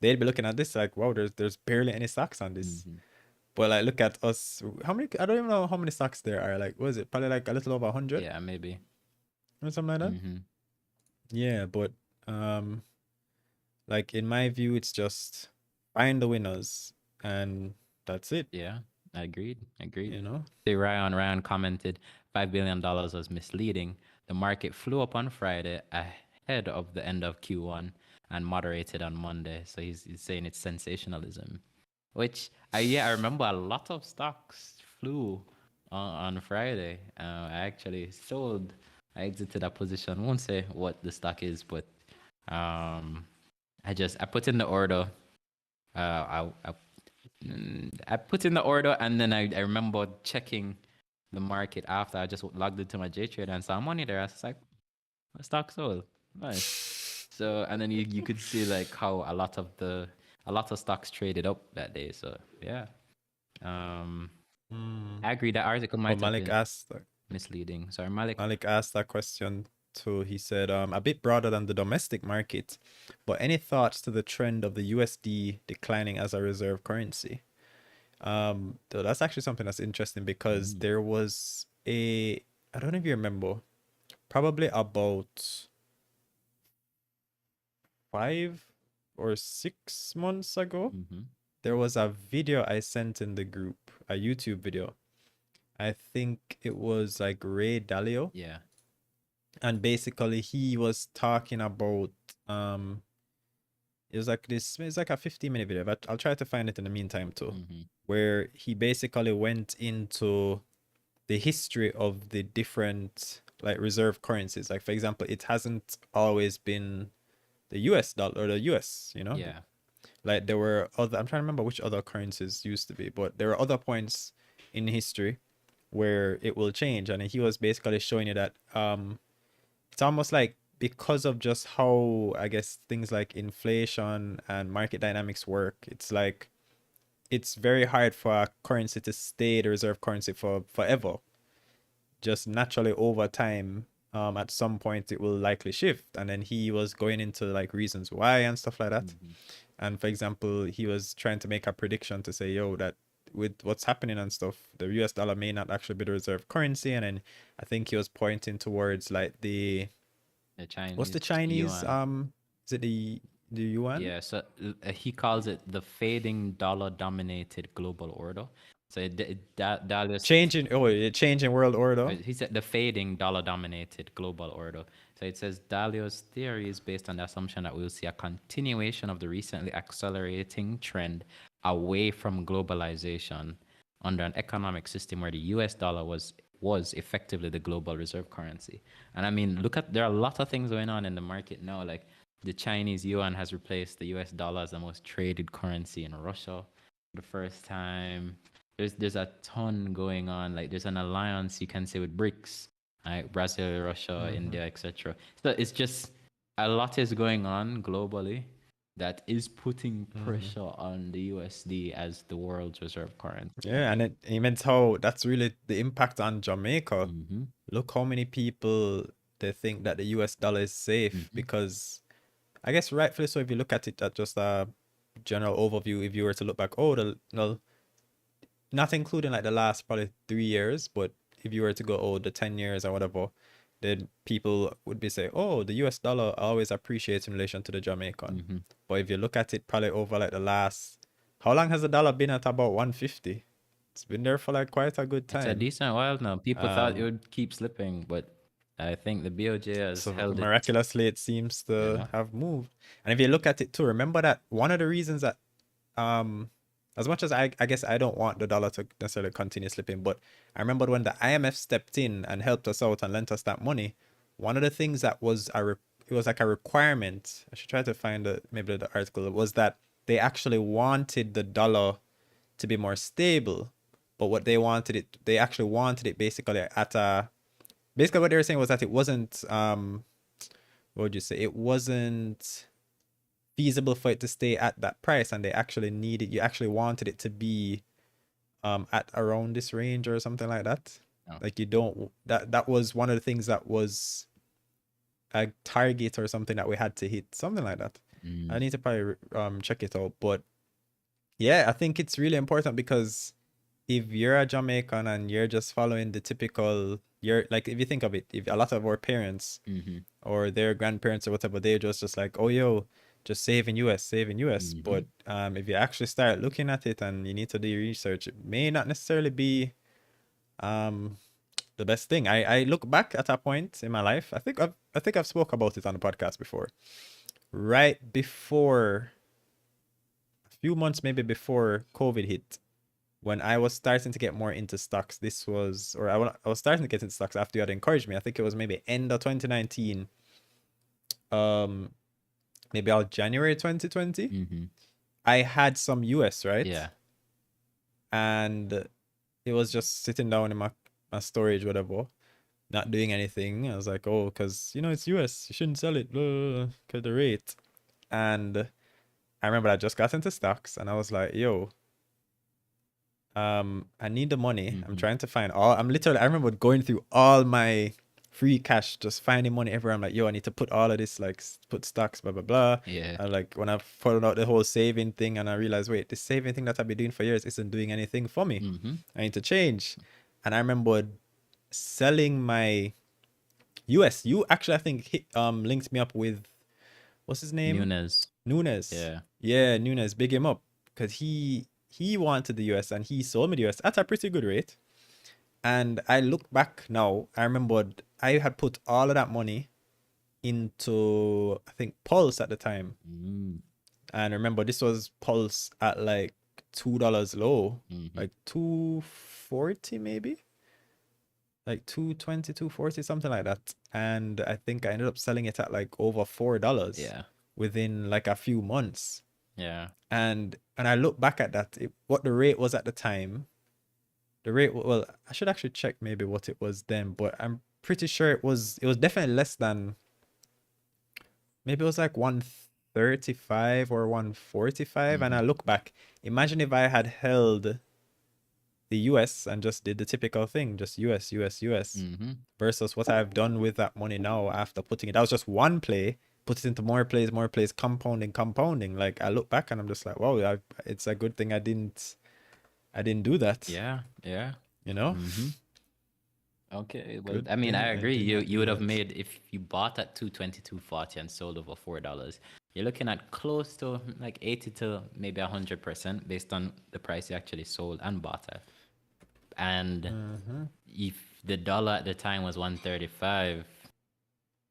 they'd be looking at this like, wow, there's barely any stocks on this. But like, look at us. How many? I don't even know how many stocks there are. Like, what is it? Probably like a little over 100. Yeah, maybe. Or something like that. Yeah, but like in my view, it's just find the winners and that's it. Yeah, agreed. You know. Ryan commented, $5 billion was misleading. The market flew up on Friday ahead of the end of Q1 and moderated on Monday. So he's saying it's sensationalism. Which I remember a lot of stocks flew on Friday. I actually sold. I exited a position. I won't say what the stock is, but I put in the order. I put in the order, and then I remember checking the market after. I just logged into my JTrader and saw money there. I was like, stock sold. Nice. So and then you could see like how a lot of stocks traded up that day. So yeah, I agree that article might have Malik been asked misleading. Sorry, Malik. Malik asked that question too. He said, a bit broader than the domestic market, but any thoughts to the trend of the USD declining as a reserve currency? Though that's actually something that's interesting because there was I don't know if you remember, probably about 5 or 6 months ago, there was a video I sent in the group, a YouTube video. I think it was like Ray Dalio. Yeah. And basically he was talking about it was like a 15-minute video, but I'll try to find it in the meantime too, where he basically went into the history of the different like reserve currencies. Like for example, it hasn't always been the US dollar or the US, you know? Yeah. Like there were other, I'm trying to remember which other currencies used to be, but there are other points in history where it will change. And he was basically showing you that it's almost like because of just how I guess things like inflation and market dynamics work, it's like it's very hard for a currency to stay the reserve currency for forever. Just naturally over time, at some point it will likely shift. And then he was going into like reasons why and stuff like that. And for example, he was trying to make a prediction to say, yo, that with what's happening and stuff, the US dollar may not actually be the reserve currency. And then I think he was pointing towards like the Chinese. What's the Chinese? Yuan. Is it the yuan? Yeah, so he calls it the fading dollar-dominated global order. So changing world order. He said the fading dollar-dominated global order. So it says Dalio's theory is based on the assumption that we will see a continuation of the recently accelerating trend away from globalization under an economic system where the US dollar was effectively the global reserve currency. And I mean, there are a lot of things going on in the market now. Like the Chinese yuan has replaced the US dollar as the most traded currency in Russia for the first time. there's a ton going on. Like there's an alliance you can say with BRICS, like Brazil, Russia, India, etc. So it's just a lot is going on globally that is putting pressure on the USD as the world's reserve currency. Yeah, and it meant how that's really the impact on Jamaica. Look how many people they think that the US dollar is safe because I guess rightfully so if you look at it at just a general overview, if you were to look back, not including like the last probably 3 years, but if you were to go, the 10 years or whatever, then people would be saying, oh, the US dollar always appreciates in relation to the Jamaican. But if you look at it probably over like the last, how long has the dollar been at about 150? It's been there for like quite a good time. It's a decent while now. People thought it would keep slipping, but I think the BOJ has held miraculously it seems to have moved. And if you look at it too, remember that one of the reasons that as much as I guess I don't want the dollar to necessarily continue slipping, but I remember when the IMF stepped in and helped us out and lent us that money, one of the things that was it was like a requirement, I should try to find maybe the article, was that they actually wanted the dollar to be more stable. But what they actually wanted it basically at a, basically what they were saying was that it wasn't, what would you say? It wasn't feasible for it to stay at that price, and you actually wanted it to be at around this range or something like that. Like you don't, that was one of the things that was a target or something that we had to hit, something like that. I need to probably check it out. But yeah, I think it's really important because if you're a Jamaican and you're just following the typical, you're like, if you think of it, if a lot of our parents or their grandparents or whatever, they're just like, oh yo, just save in US. But if you actually start looking at it and you need to do research, it may not necessarily be the best thing. I look back at a point in my life, I think I've spoke about it on the podcast before, right before, a few months maybe before COVID hit, when I was starting to get more into stocks. This was, or I was starting to get into stocks after you had encouraged me. I think it was maybe end of 2019, maybe out January 2020. I had some US, right? Yeah. And it was just sitting down in my storage, whatever, not doing anything. I was like, oh, because it's US, you shouldn't sell it, because the rate. And I remember I just got into stocks and I was like, yo, I need the money. I'm trying to find I remember going through all my free cash, just finding money everywhere. I'm like, yo, I need to put all of this, like put stocks, blah, blah, blah. Yeah. And like when I found out the whole saving thing and I realized, wait, this saving thing that I've been doing for years isn't doing anything for me. I need to change. And I remember selling my US. You actually, I think, linked me up with, what's his name? Nunes. Yeah, Nunes. Big him up. Because he wanted the US and he sold me the US at a pretty good rate. And I look back now, I remembered I had put all of that money into, I think, Pulse at the time. And remember, this was Pulse at like $2 low, like 240 maybe, like 220, 240, something like that. And I think I ended up selling it at like over $4. Yeah. Within like a few months. Yeah. And I look back at that, what the rate was at the time. The rate, well, I should actually check maybe what it was then, but I'm pretty sure it was definitely less than, maybe it was like 135 or 145. And I look back, imagine if I had held the US and just did the typical thing, just US versus what I've done with that money now after putting it. That was just one play, put it into more plays, compounding. Like I look back and I'm just like, wow, it's a good thing I didn't do that. Yeah. Okay, well, Good I mean, I thing I agree. did not You would do have that. made, if you bought at 220, 240 and sold over $4, you're looking at close to like 80 to maybe 100% based on the price you actually sold and bought at. And if the dollar at the time was 135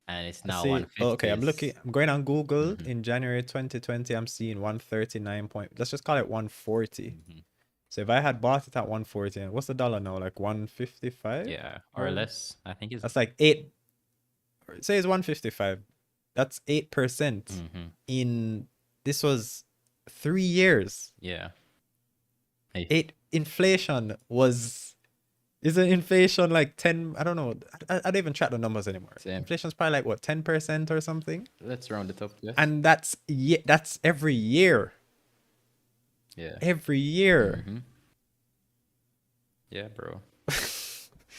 and it's now 150. Okay, I'm going on Google in January 2020. I'm seeing 139 let's just call it 140. So if I had bought it at 140, what's the dollar now? Like 155? Yeah, or less. I think it's, that's like 8. Say it's 155. That's 8% in, this was 3 years. Yeah. 8 inflation was isn't inflation like 10? I don't know. I don't even track the numbers anymore. Same. Inflation's probably like what, 10% or something? Let's round it up, yes. And that's every year. Yeah. Every year. Yeah, bro.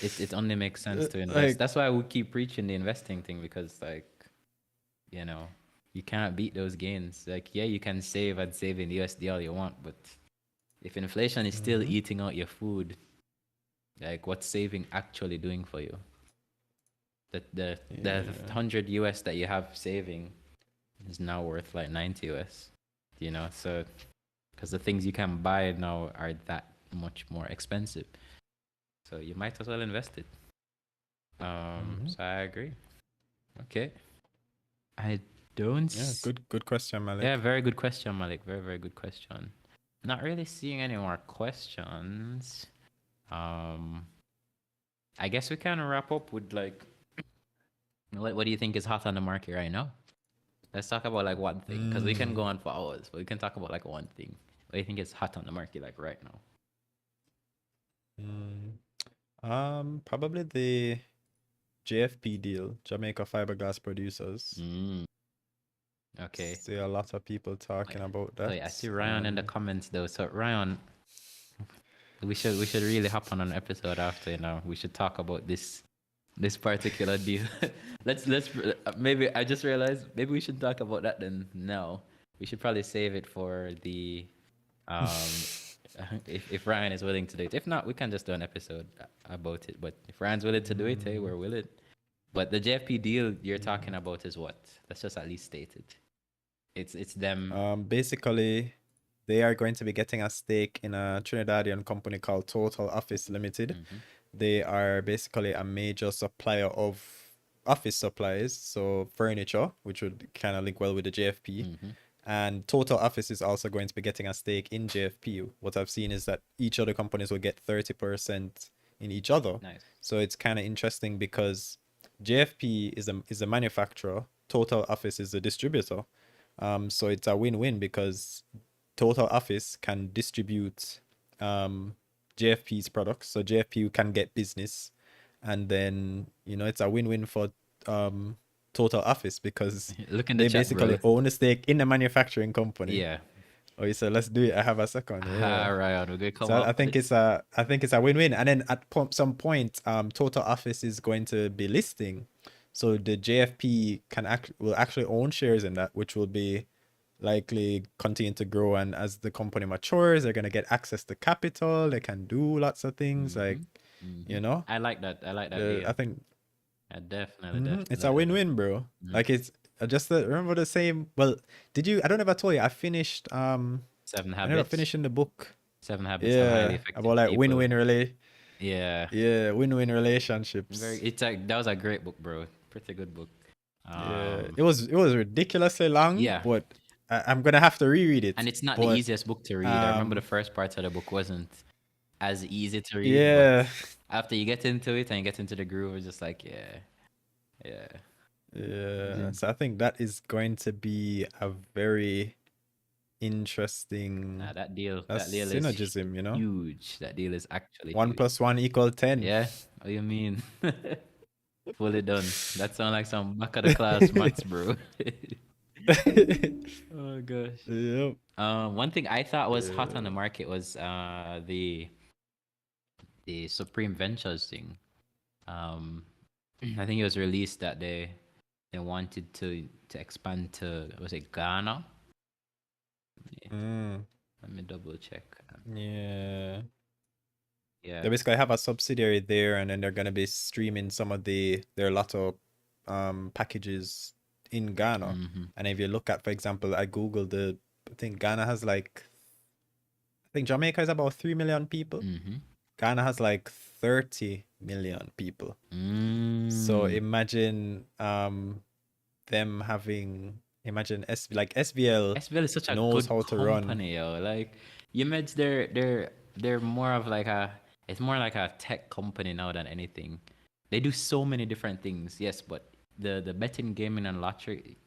It only makes sense to invest. That's why we keep preaching the investing thing, because like, you know, you cannot beat those gains. Like, yeah, you can save and save in USD all you want, but if inflation is still eating out your food, like, what's saving actually doing for you? The 100 US that you have saving is now worth like 90 US, you know? So, because the things you can buy now are that much more expensive. So you might as well invest it. So I agree. Okay. I don't. Yeah, good question, Malik. Yeah, very good question, Malik. Very, very good question. Not really seeing any more questions. I guess we can wrap up with like, what do you think is hot on the market right now? Let's talk about like one thing, because we can go on for hours, but we can talk about like one thing. What do you think is hot on the market like right now? Probably the JFP deal, Jamaica Fiberglass Producers. Okay. See a lot of people talking about that. So yeah, I see Ryan in the comments though. So Ryan, we should really hop on an episode after, you know. We should talk about this particular deal. let's maybe, I just realized maybe we should talk about that then now. We should probably save it for the if Ryan is willing to do it. If not, we can just do an episode about it. But if Ryan's willing to do it, hey, we're willing. But the JFP deal you're talking about is what? Let's just at least state it. It's them. Basically, they are going to be getting a stake in a Trinidadian company called Total Office Limited. They are basically a major supplier of office supplies, so furniture, which would kind of link well with the JFP. And Total Office is also going to be getting a stake in JFP. What I've seen is that each of the companies will get 30% in each other. Nice. So it's kind of interesting because JFP is a manufacturer, Total Office is a distributor. So it's a win-win because Total Office can distribute JFP's products, so JFP can get business, and then, you know, it's a win-win for Total Office because they basically own a stake in the manufacturing company. Yeah. Oh, you said let's do it. I have a second. Yeah. Right. We're gonna come so up. I think it's a win-win. And then at some point, Total Office is going to be listing, so the JFP will actually own shares in that, which will be likely continue to grow. And as the company matures, they're gonna get access to capital. They can do lots of things, like you know. I like that. I think. I definitely. It's a win-win, bro. Like it's just remember the same. Well, did you? I don't know if I told you. I finished 7 Habits. I ended up finishing the book. 7 Habits. Yeah, about like win-win Yeah. Yeah, win-win relationships. That was a great book, bro. Pretty good book. Yeah, it was ridiculously long. Yeah, but I'm gonna have to reread it. And it's not the easiest book to read. I remember the first parts of the book wasn't as easy to read. Yeah. But after you get into it and you get into the groove, it's just like, yeah. So I think that is going to be a very interesting. That deal synergism, is, you know, huge. That deal is actually 1 + 1 = 10. Yeah. What do you mean? Fully done. That sounds like some back of the class maths, bro. Oh gosh. Yep. One thing I thought was hot on the market was the Supreme Ventures thing. I think it was released that they wanted to expand to, was it Ghana? Let me double check. Yeah. Yeah. They basically have a subsidiary there, and then they're gonna be streaming some of their Lotto packages in Ghana. And if you look at, for example, I googled I think Ghana has like, I think Jamaica is about 3 million people. Ghana has like 30 million people. So imagine them having, imagine SVL is such a knows good how to company, run. yo. Like, you meds, they're more of like it's more like a tech company now than anything. They do so many different things, yes, but the betting, gaming, and lottery,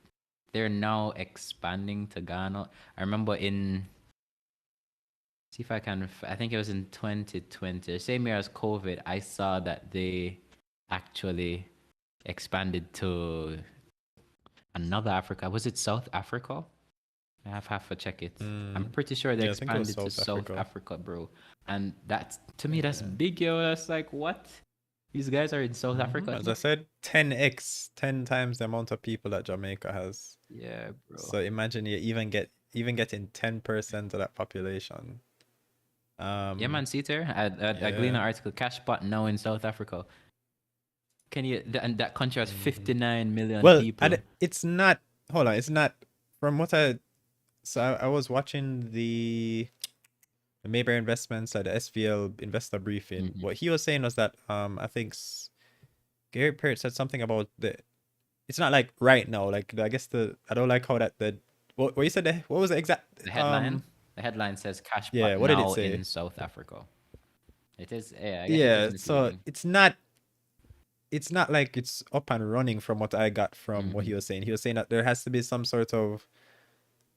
they're now expanding to Ghana. I remember in See if I can. I think it was in 2020, the same year as COVID. I saw that they actually expanded to another Africa. Was it South Africa? I have to check it. I'm pretty sure they Yeah, I think it was expanded to South South Africa. Africa, bro. And that's, to me, that's big, yo. That's like, what? These guys are in South Africa As too? I said, 10x, 10 times the amount of people that Jamaica has. Yeah, bro. So imagine you even getting 10% of that population. Yeah, man, see there. I gleaned an article, cash pot now in South Africa. Can you, and that country has 59 million Well, people. it's not, hold on, it's not, from what I was watching the Mayberry Investments, the SVL investor briefing. What he was saying was that I think Gary Parrott said something about it's not like right now, like I guess I don't like how what you said, what was the exact the headline? The headline says cash pot what did it now say? in South Africa. It is, yeah, I guess Yeah, it is so misleading. it's not like it's up and running from what I got from what he was saying. He was saying that there has to be some sort of,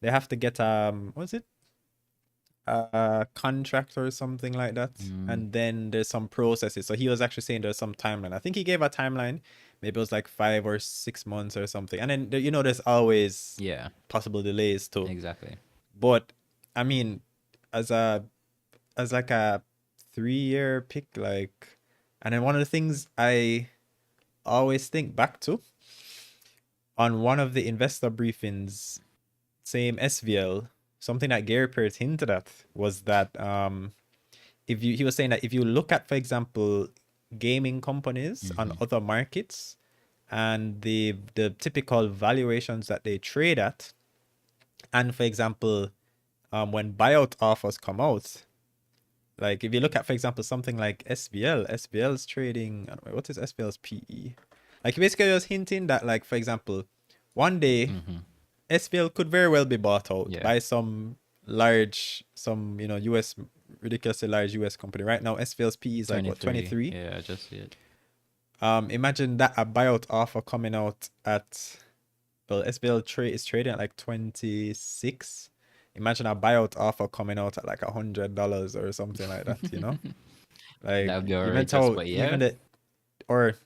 they have to get what's it, a contract or something like that, and then there's some processes. So he was actually saying there's some timeline. I think he gave a timeline, maybe it was like 5 or 6 months or something, and then there's always possible delays too. Exactly. But I mean, as like a 3-year pick, like, and then one of the things I always think back to on one of the investor briefings, same SVL, something that Gary Parrott hinted at was that he was saying that if you look at, for example, gaming companies on other markets and the typical valuations that they trade at, and for example, when buyout offers come out, like if you look at, for example, something like SVL's trading, what is SVL's PE? Like basically was hinting that, like, for example, one day SVL could very well be bought out by some US, ridiculously large US company. Right now SVL's PE is like what, 23? Yeah, I just see it. Imagine that a buyout offer coming out at, well, SVL is trading at like 26. Imagine a buyout offer coming out at like $100 or something like that, like that would be even outrageous, how but even the, or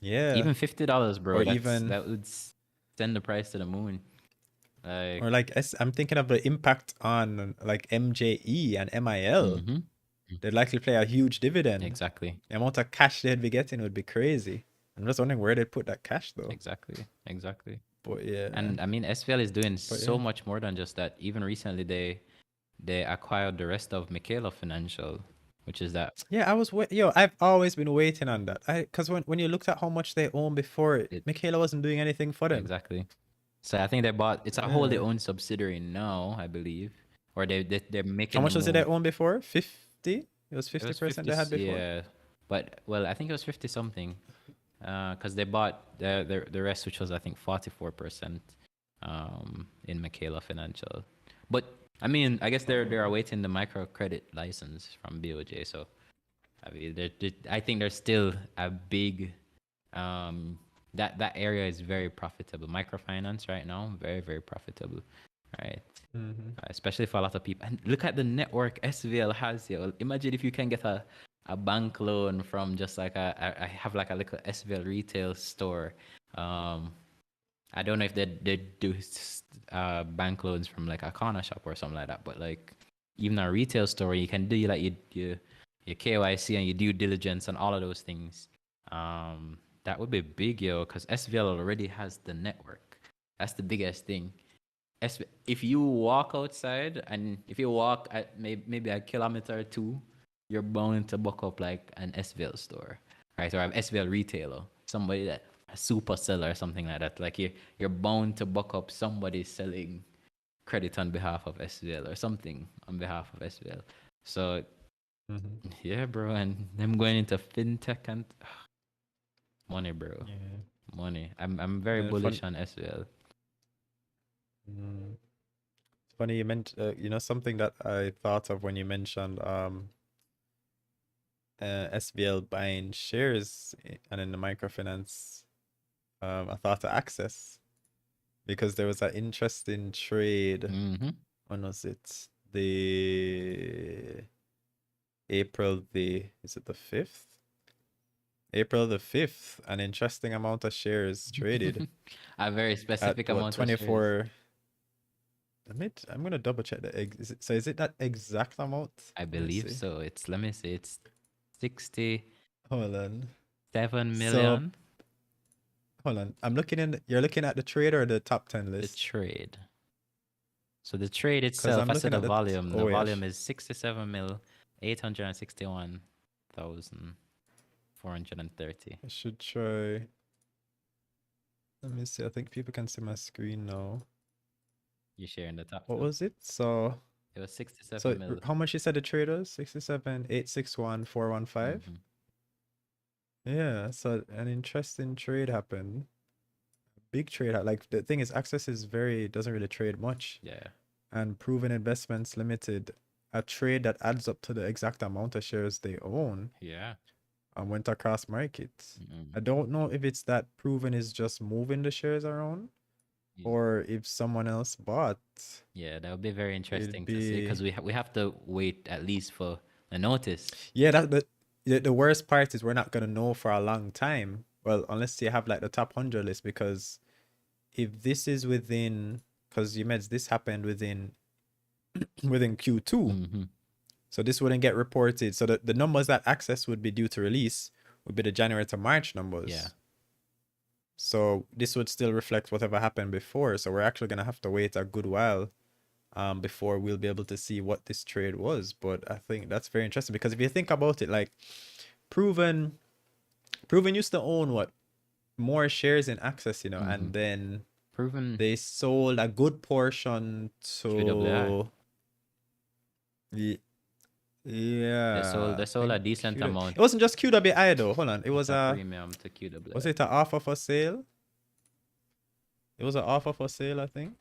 even $50, bro, or even that would send the price to the moon. Like, or like I'm thinking of the impact on like MJE and MIL. They'd likely play a huge dividend. Exactly. The amount of cash they'd be getting would be crazy. I'm just wondering where they'd put that cash though. Exactly. But yeah. And I mean, SVL is doing so much more than just that. Even recently, they acquired the rest of Michaela Financial, which is that. Yeah, I've always been waiting on that. Because when you looked at how much they owned before, Michaela wasn't doing anything for them. Exactly. So I think they bought. It's a wholly owned subsidiary now, I believe, or they're making. How much did they own before? 50? It was 50% they had before. Yeah, but well, I think it was 50 something, because they bought the rest, which was I think 44%, in Michaela Financial. But I mean, I guess they're awaiting the microcredit license from BOJ. So I mean, I think there's still a big, that area is very profitable. Microfinance right now, very, very profitable, right? Especially for a lot of people. And look at the network SVL has here. Imagine if you can get a bank loan from just like I have like a little SVL retail store. I don't know if they do bank loans from like a corner shop or something like that, but like even a retail store, you can do like your KYC and your due diligence and all of those things. That would be big, yo, because SVL already has the network. That's the biggest thing. If you walk outside and if you walk at maybe a kilometer or two, you're bound to book up like an SVL store, right? Or an SVL retailer, somebody that a super seller or something like that. Like you're bound to book up somebody selling credit on behalf of SVL or something on behalf of SVL. So yeah, bro, and them going into fintech and money, bro. Yeah. Money. I'm very bullish on SVL. It's funny you mentioned, something that I thought of when you mentioned SVL buying shares and in the microfinance. I thought of Access because there was an interesting trade. When was it? the April is it the 5th? April the 5th, an interesting amount of shares traded. A very At specific what, amount of shares. 24? I'm gonna double check so is it that exact amount? I believe so. Let me see, it's 60. Hold on. 7 million. Hold on. You're looking at the trade or the top 10 list? The trade. So the trade itself, I said the volume. The volume is 67 mil, 861,430. I should try. Let me see. I think people can see my screen now. You're sharing the top. What was it? So it was 67 mil. How much you said the trade was? 67, 861, 415? Yeah, so an interesting trade happened. Big trade. Like the thing is, Access doesn't really trade much. Yeah. And Proven Investments Limited, a trade that adds up to the exact amount of shares they own. Yeah. And went across markets. I don't know if it's that Proven is just moving the shares around, or if someone else bought. Yeah, that would be very interesting to see, because we have to wait at least for a notice. Yeah, the worst part is we're not gonna know for a long time. Well, unless you have like the top 100 list, because if this is within, because this happened within Q2. So this wouldn't get reported. So the numbers that Access would be due to release would be the January to March numbers. Yeah. So this would still reflect whatever happened before. So we're actually gonna have to wait a good while before we'll be able to see what this trade was. But I think that's very interesting, because if you think about it, like Proven used to own what, more shares in Access, and then Proven, they sold a good portion to QWI. Yeah. They sold a decent amount. It wasn't just QWI though. Hold on. It was a premium to QWI. Was it an offer for sale? It was an offer for sale, I think.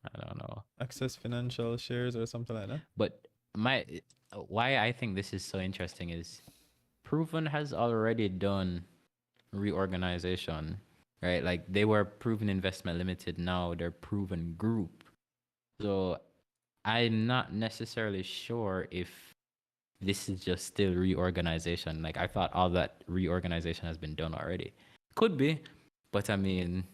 I don't know. Access Financial shares or something like that. But why I think this is so interesting is Proven has already done reorganization, right? Like they were Proven Investment Limited, now they're Proven Group. So I'm not necessarily sure if this is just still reorganization. Like I thought all that reorganization has been done already. Could be, but I mean,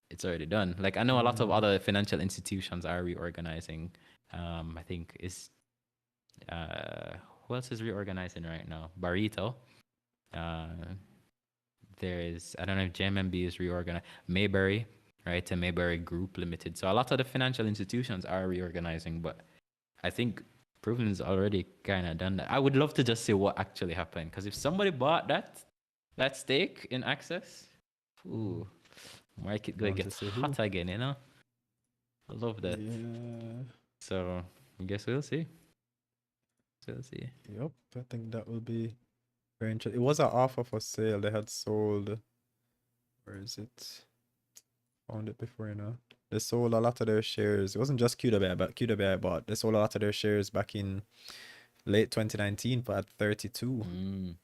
it's already done. Like I know a lot of other financial institutions are reorganizing. I think who else is reorganizing right now? Barito. There is, I don't know if JMMB is reorganized. Mayberry, right? To Mayberry Group Limited. So a lot of the financial institutions are reorganizing, but I think Proven's already kind of done that. I would love to just see what actually happened, because if somebody bought that stake in Access, ooh, market going to get hot again, I love that. Yeah. So I guess we'll see. We'll see. Yep, I think that will be very interesting. It was an offer for sale. They had sold. Where is it? Found it before, They sold a lot of their shares. It wasn't just QWI, but QWI bought. They sold a lot of their shares back in late 2019 for at 32.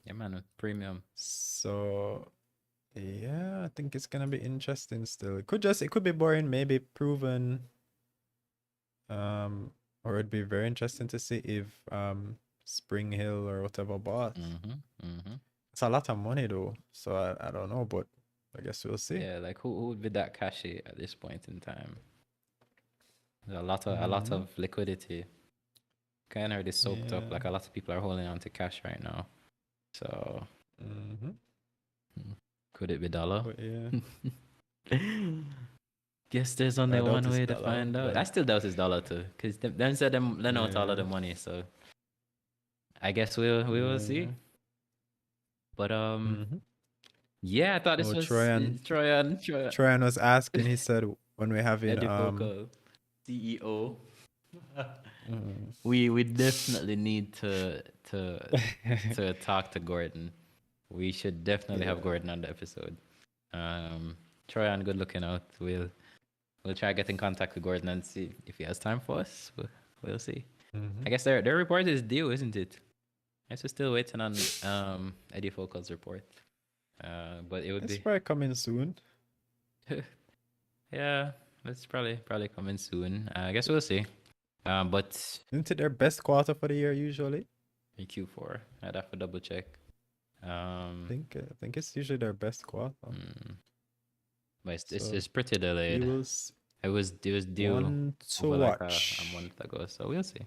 Yeah, man, premium. So yeah, I think it's gonna be interesting still. It could be boring, maybe Proven. Or it'd be very interesting to see if Spring Hill or whatever bought. It's a lot of money though, so I don't know, but I guess we'll see. Yeah, like who would be that cashy at this point in time? There's a lot of liquidity. Kind of already soaked up. Like a lot of people are holding on to cash right now. So could it be dollar? But yeah. Guess there's only one way to find out. I still doubt it's dollar too, because them said them lend out all of the money. So I guess we will see. But yeah, I thought this was Troyan was asking. He said when we have it CEO. We definitely need to talk to Gordon. We should definitely have Gordon on the episode. Troyan, good looking out. We'll try to get in contact with Gordon and see if he has time for us. We'll see. I guess their report is due, isn't it? I guess we're still waiting on Eddie Focal's report. But it would it's probably coming soon. Yeah, that's probably coming soon. I guess we'll see. But isn't it their best quarter for the year usually? In Q4, I'd have to double check. I think it's usually their best quarter. But it's pretty delayed. It was due one to watch like a month ago, so we'll see.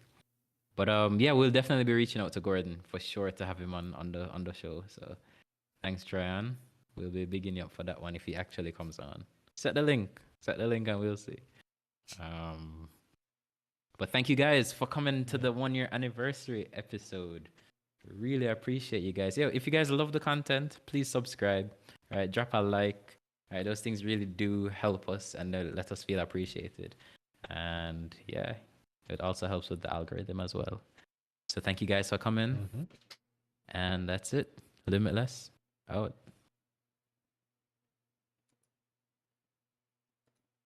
But yeah, we'll definitely be reaching out to Gordon for sure to have him on the show. So thanks, Tryon. We'll be bigging you up for that one if he actually comes on. Set the link, and we'll see. But thank you guys for coming to the 1 year anniversary episode. Really appreciate you guys. Yeah, if you guys love the content, please subscribe. Right, drop a like. Right, those things really do help us and let us feel appreciated. And yeah, it also helps with the algorithm as well. So thank you guys for coming. And that's it. Limitless out.